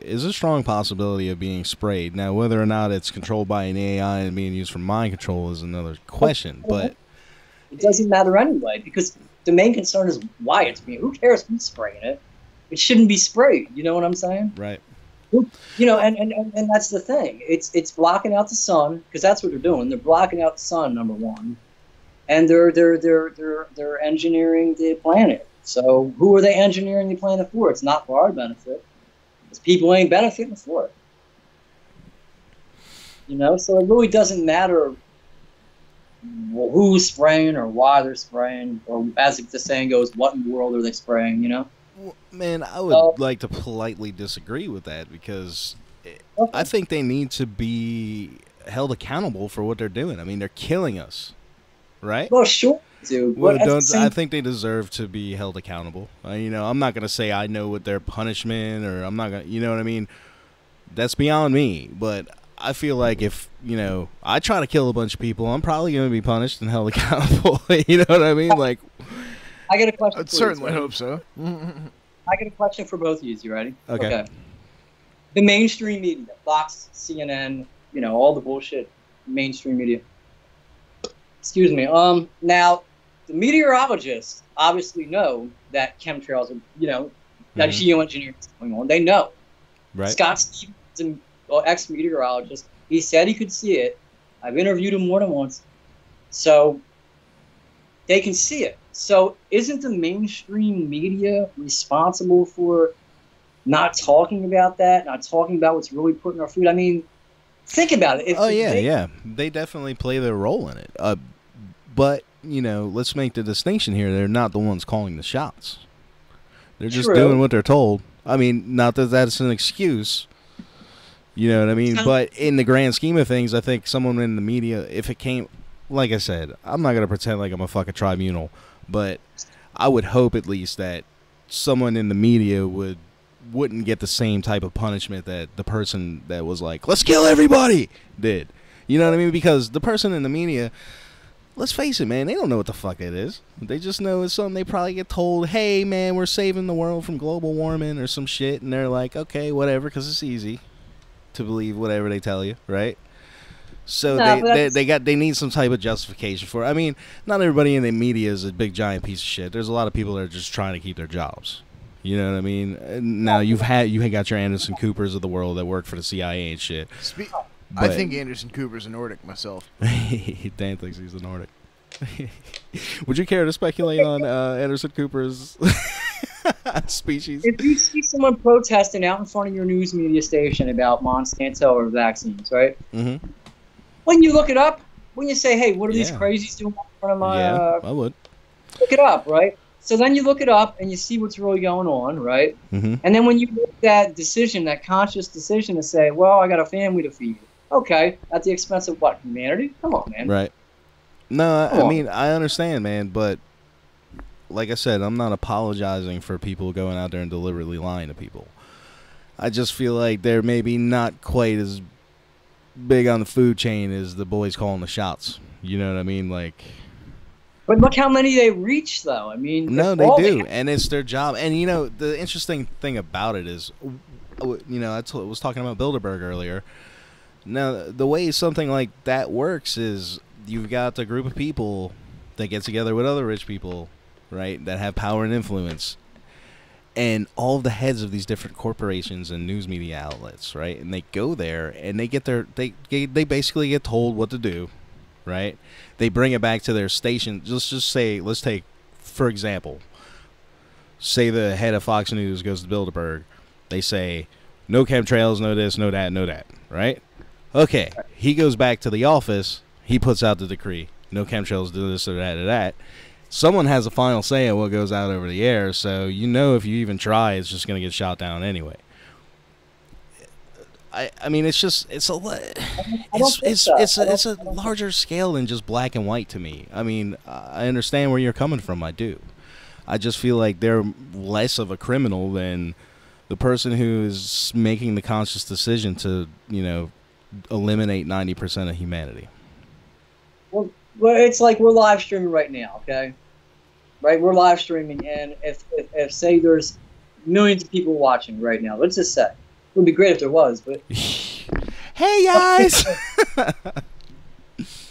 is a strong possibility of being sprayed. Now, whether or not it's controlled by an AI and being used for mind control is another question. But it doesn't matter anyway, because the main concern is why it's being. Who cares who's spraying it? It shouldn't be sprayed. You know what I'm saying? right. You know, and that's the thing. It's blocking out the sun, because that's what they're doing. They're blocking out the sun, number one, and they're engineering the planet. So who are they engineering the planet for? It's not for our benefit. Because people ain't benefiting for it. You know, so it really doesn't matter who's spraying or why they're spraying, or as the saying goes, what in the world are they spraying? You know. Well, man, I would like to politely disagree with that, because I think they need to be held accountable for what they're doing. I mean, they're killing us, right? Well, sure, dude. Well, But I think they deserve to be held accountable. You know, I'm not going to say I know what their punishment, or I'm not going to, you know what I mean? That's beyond me. But I feel like if, you know, I try to kill a bunch of people, I'm probably going to be punished and held accountable. You know what I mean? Like, I get a question. I'd for certainly you, hope so. I get a question for both of you. You ready? Okay. The mainstream media, Fox, CNN, you know, all the bullshit, mainstream media. Excuse me. Now, the meteorologists obviously know that chemtrails are, you know, that geoengineering is going on. They know. right. Scott Stevens, ex-meteorologist, he said he could see it. I've interviewed him more than once. So they can see it. So isn't the mainstream media responsible for not talking about that, not talking about what's really put in our food? I mean, think about it. Yeah. They definitely play their role in it. But, you know, let's make the distinction here. They're not the ones calling the shots. They're just doing what they're told. I mean, not that that's an excuse. You know what I mean? But in the grand scheme of things, I think someone in the media, if it came, like I said, I'm not going to pretend like I'm a fucking tribunal, but I would hope at least that someone in the media wouldn't get the same type of punishment that the person that was like, let's kill everybody, did. You know what I mean? Because the person in the media, let's face it, man, they don't know what the fuck it is. They just know it's something they probably get told, hey, man, we're saving the world from global warming or some shit, and they're like, okay, whatever, because it's easy to believe whatever they tell you, right? So they need some type of justification for it. I mean, not everybody in the media is a big giant piece of shit. There's a lot of people that are just trying to keep their jobs. You know what I mean? Now you got your Anderson Coopers of the world that work for the CIA and shit. I think Anderson Cooper's a Nordic myself. Dan thinks he's a Nordic. Would you care to speculate on Anderson Cooper's species? If you see someone protesting out in front of your news media station about Monsanto or vaccines, right? Mm-hmm. When you look it up, when you say, hey, what are these crazies doing in front of my... I would. Look it up, right? So then you look it up and you see what's really going on, right? Mm-hmm. And then when you make that decision, that conscious decision to say, well, I got a family to feed. Okay, at the expense of what? Humanity? Come on, man. Right. No, I mean, I understand, man, but like I said, I'm not apologizing for people going out there and deliberately lying to people. I just feel like they're maybe not quite as big on the food chain as the boys calling the shots. You know what I mean? Like, but look how many they reach, though. I mean, no, they do, and it's their job. And you know, the interesting thing about it is, you know, I was talking about Bilderberg earlier. Now, the way something like that works is you've got a group of people that get together with other rich people, right, that have power and influence, and all of the heads of these different corporations and news media outlets, right, and they go there and they get they basically get told what to do, right? They bring it back to their station. Let's take, for example, say the head of Fox News goes to Bilderberg. They say, no chemtrails, no this, no that, no that, right? Okay, he goes back to the office. He puts out the decree. No chemtrails, do this or that or that. someone has a final say at what goes out over the air. So you know, if you even try, it's just going to get shot down anyway. I mean, it's just it's a larger scale than just black and white to me. I mean, I understand where you're coming from. I do. I just feel like they're less of a criminal than the person who is making the conscious decision to, you know, eliminate 90% of humanity. Well, it's like we're live streaming right now, okay? Right, we're live streaming, and if say there's millions of people watching right now, let's just say, it would be great if there was, but hey guys,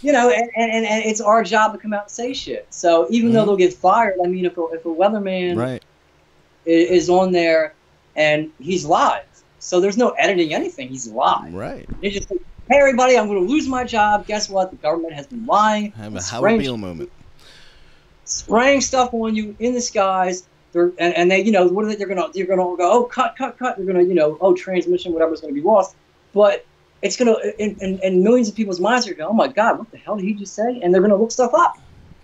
you know, and it's our job to come out and say shit. So even though they'll get fired, I mean, if a weatherman is on there and he's live, so there's no editing anything, he's live. Right. They just say, hey everybody, I'm going to lose my job. Guess what? The government has been lying. Have a how I feel moment. Spraying stuff on you in the skies. And they, you know, what are they? You're gonna go, oh, cut. You're gonna, you know, oh, transmission, whatever's gonna be lost. But it's gonna, and millions of people's minds are going, oh my God, what the hell did he just say? And they're gonna look stuff up.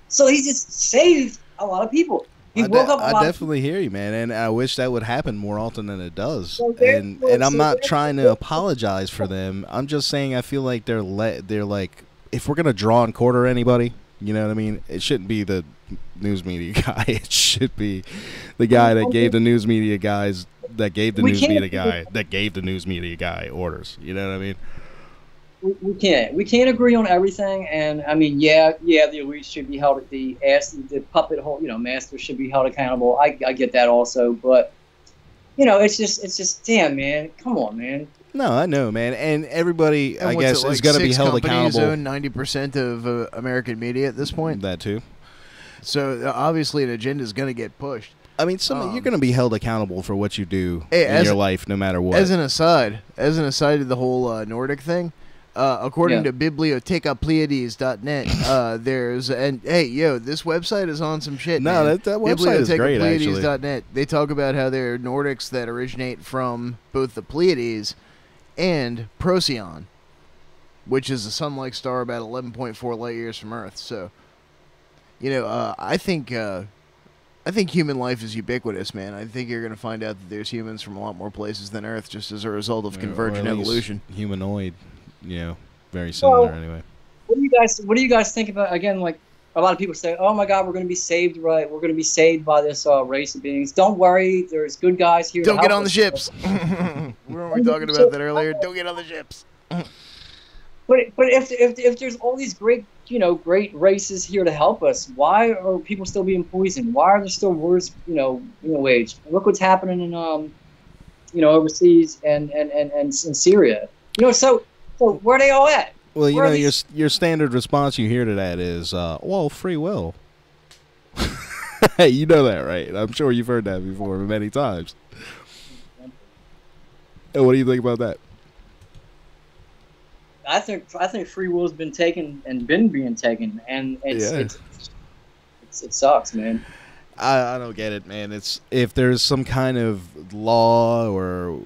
So he just saved a lot of people. He woke up. I definitely hear you, man, and I wish that would happen more often than it does. So and I'm not trying to apologize for them. I'm just saying I feel like they're like, if we're gonna draw and quarter anybody, you know what I mean? It shouldn't be the news media guy. It should be the guy that gave the news media guys that gave the news media guy orders. You know what I mean? We can't agree on everything, and I mean, yeah, the elite should be held at the puppet hole, you know, masters should be held accountable. I get that also, but you know, it's just damn, man, come on, man. No, I know, man, and everybody, I guess, is going to be held accountable. Own 90% of American media at this point. That too. So obviously, an agenda is going to get pushed. I mean, you're going to be held accountable for what you do in your life, no matter what. As an aside to the whole Nordic thing, according to bibliotecapleiades.net, there's this website is on some shit. No, man. that website is great. Actually, bibliotecapleiades.net. They talk about how there are Nordics that originate from both the Pleiades and Procyon, which is a sun-like star about 11.4 light years from Earth. So, you know, I think human life is ubiquitous, man. I think you're going to find out that there's humans from a lot more places than Earth, just as a result of convergent evolution. Humanoid, you know, very similar anyway. What do you guys think about, again, like a lot of people say, oh my God, we're going to be saved, right? We're going to be saved by this race of beings. Don't worry, there's good guys here. Don't get on the ships. Weren't we talking about that earlier? Don't get on the ships. But if there's all these great races here to help us, why are people still being poisoned? Why are there still wars, waged? Look what's happening in overseas and in Syria. So where are they all at? Well, your standard response you hear to that is, well, free will. You know that, right? I'm sure you've heard that before many times. And what do you think about that? I think free will has been taken and been being taken, and it sucks, man. I don't get it, man. It's if there's some kind of law or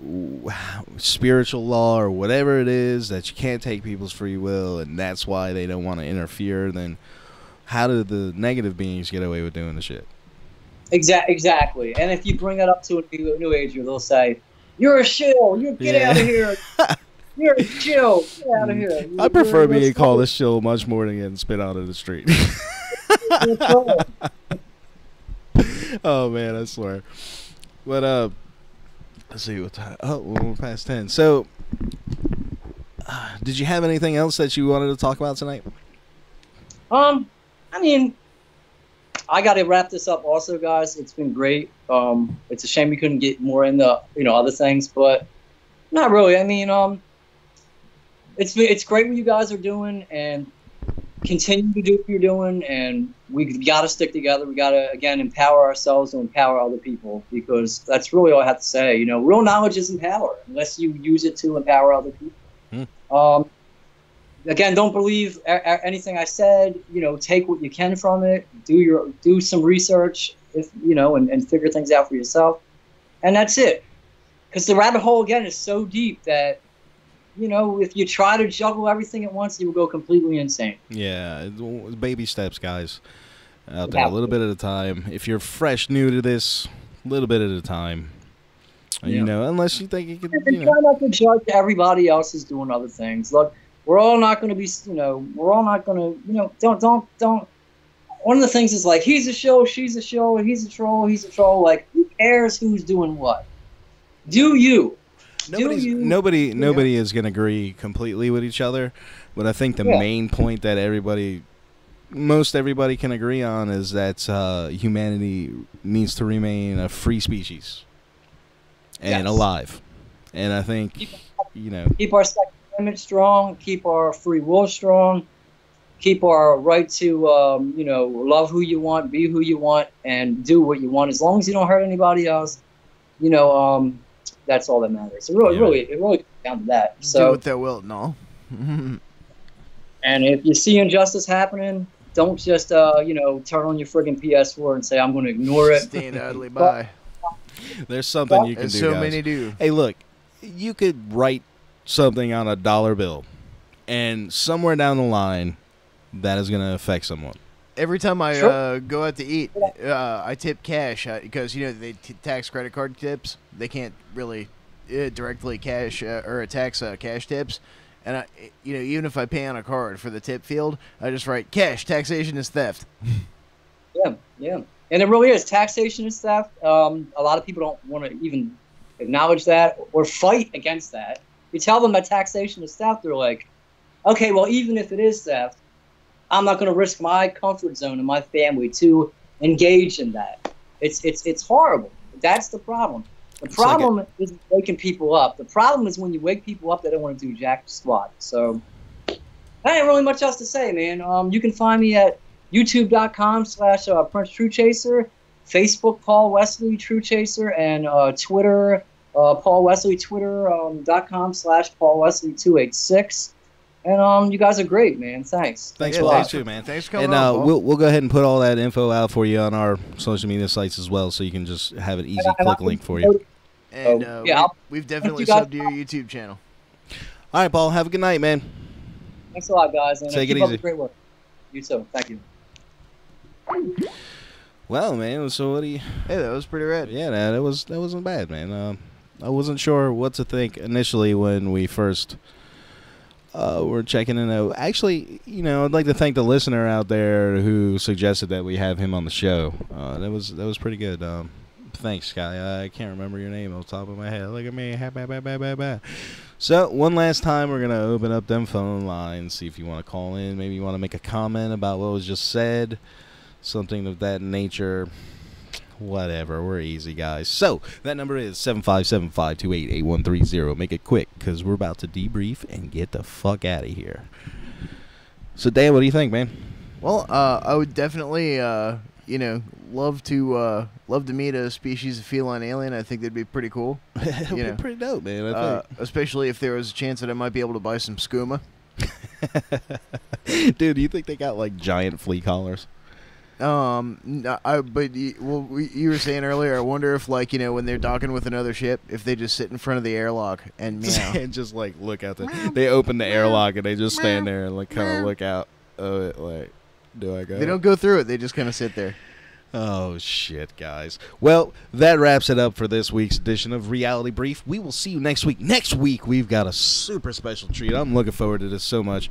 spiritual law or whatever it is that you can't take people's free will, and that's why they don't want to interfere, then how do the negative beings get away with doing the shit? Exactly. And if you bring that up to a new ager, they'll say, "You're a shill. You get out of here. You're a shill. Get out of here." I prefer being called a shill much more than getting spit out of the street. Oh man, I swear. But let's see what time. Oh, we're past 10. So, did you have anything else that you wanted to talk about tonight? I mean, I got to wrap this up. Also, guys, it's been great. It's a shame we couldn't get more into other things, but not really. I mean, it's great what you guys are doing, and continue to do what you're doing, and we got to stick together. We got to, again, empower ourselves and empower other people, because that's really all I have to say. Real knowledge isn't power unless you use it to empower other people. Again, don't believe anything I said. Take what you can from it. Do some research, and figure things out for yourself, and that's it. Because the rabbit hole, again, is so deep that if you try to juggle everything at once, you will go completely insane. Yeah, baby steps, guys. out there, a have little to. bit at a time. If you're fresh, new to this, a little bit at a time. You Yeah. know, unless you think you could, And you know. try not to judge everybody else is doing other things. Look, we're all not going to be, we're all not going to, don't. One of the things is like, he's a show, she's a show, he's a troll, he's a troll. Like, who cares who's doing what? Do you? Nobody is going to agree completely with each other, but I think the main point that most everybody can agree on is that humanity needs to remain a free species and Yes. alive. And I think, you know, Keep our Second Amendment strong, keep our free will strong, keep our right to, love who you want, be who you want, and do what you want. As long as you don't hurt anybody else, that's all that matters. It really comes down to that. Do So, what thou wilt and all. and if you see injustice happening, don't just, turn on your friggin' PS4 and say, I'm going to ignore it. Stand idly by. there's something you can As do, so guys. many do. Hey, look, you could write something on a dollar bill, and somewhere down the line, that is going to affect someone. Every time I Sure. go out to eat, I tip cash because they tax credit card tips. They can't really directly cash or tax cash tips. And I, even if I pay on a card for the tip field, I just write cash. Taxation is theft. Yeah. And it really is. Taxation is theft. A lot of people don't want to even acknowledge that or fight against that. You tell them that taxation is theft, they're like, okay, well, even if it is theft, I'm not going to risk my comfort zone and my family to engage in that. It's horrible. That's the problem. The problem isn't waking people up. The problem is when you wake people up, they don't want to do jack squat. So there ain't really much else to say, man. You can find me at youtube.com/Prince True Chaser, Facebook Paul Wesley True Chaser, and Twitter Paul Wesley Twitter.com/Paul Wesley 286. And you guys are great, man. Thanks. Thanks Yeah, a lot, thanks too, for- man. thanks for coming And on, Paul. we'll go ahead and put all that info out for you on our social media sites as well, so you can just have an easy click link for you. And yeah, we've definitely you guys- subbed to your YouTube channel. All right, Paul. Have a good night, man. Thanks a lot, guys. And Take it keep up easy. the great work. You too. Thank you. Well, man. So what do you? Hey, that was pretty rad. Yeah, that wasn't bad, man. I wasn't sure what to think initially when we first were checking in. Actually, I'd like to thank the listener out there who suggested that we have him on the show. That was pretty good. Thanks, Sky. I can't remember your name off the top of my head. Look at me. So, one last time, we're going to open up them phone lines, see if you want to call in. Maybe you want to make a comment about what was just said, something of that nature. Whatever. We're easy, guys. So, that number is 757-528-8130. Make it quick, because we're about to debrief and get the fuck out of here. So, Dan, what do you think, man? Well, I would definitely, love to meet a species of feline alien. I think that'd be pretty cool. It would be pretty dope, man. I Especially if there was a chance that I might be able to buy some skooma. think. Dude, do you think they got, like, giant flea collars? You were saying earlier, I wonder if, when they're docking with another ship, if they just sit in front of the airlock and meow. And just, like, look out they open the airlock and they just stand there and, like, kind of look out of it, like, do I go? They don't go through it. They just kind of sit there. Oh, shit, guys. Well, that wraps it up for this week's edition of Reality Brief. We will see you next week. Next week, we've got a super special treat. I'm looking forward to this so much.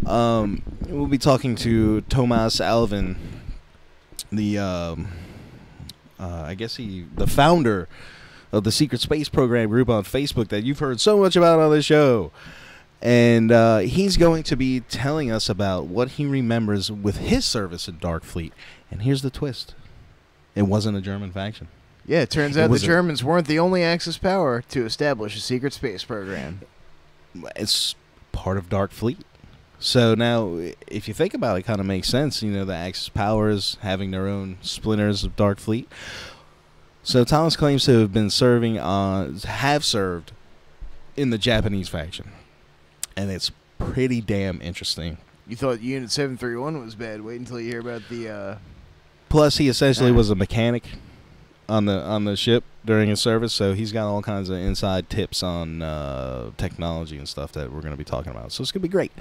We'll be talking to Tomas Alvin, the founder of the Secret Space Program group on Facebook that you've heard so much about on the show. And he's going to be telling us about what he remembers with his service in Dark Fleet. And here's the twist. It wasn't a German faction. Yeah, it turns It out the was a- Germans weren't the only Axis power to establish a secret space program. It's part of Dark Fleet. So now, if you think about it, it kind of makes sense. The Axis powers having their own splinters of Dark Fleet. So Thomas claims to have served in the Japanese faction. And it's pretty damn interesting. You thought Unit 731 was bad. Wait until you hear about the... Plus, he essentially was a mechanic on the ship during his service, so he's got all kinds of inside tips on technology and stuff that we're going to be talking about. So it's going to be great.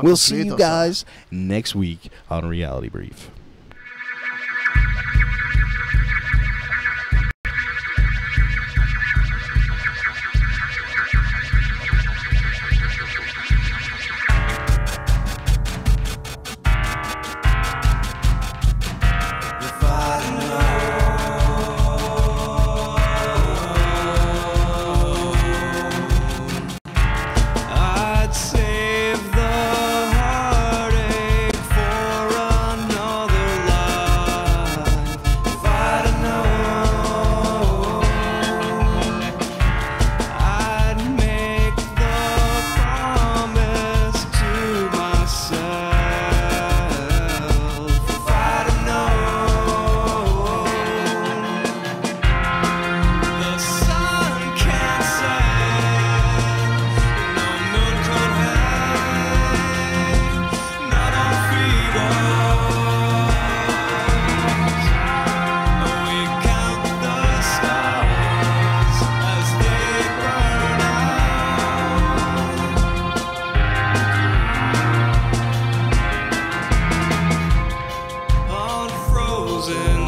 We'll see you guys next week on Reality Brief. losing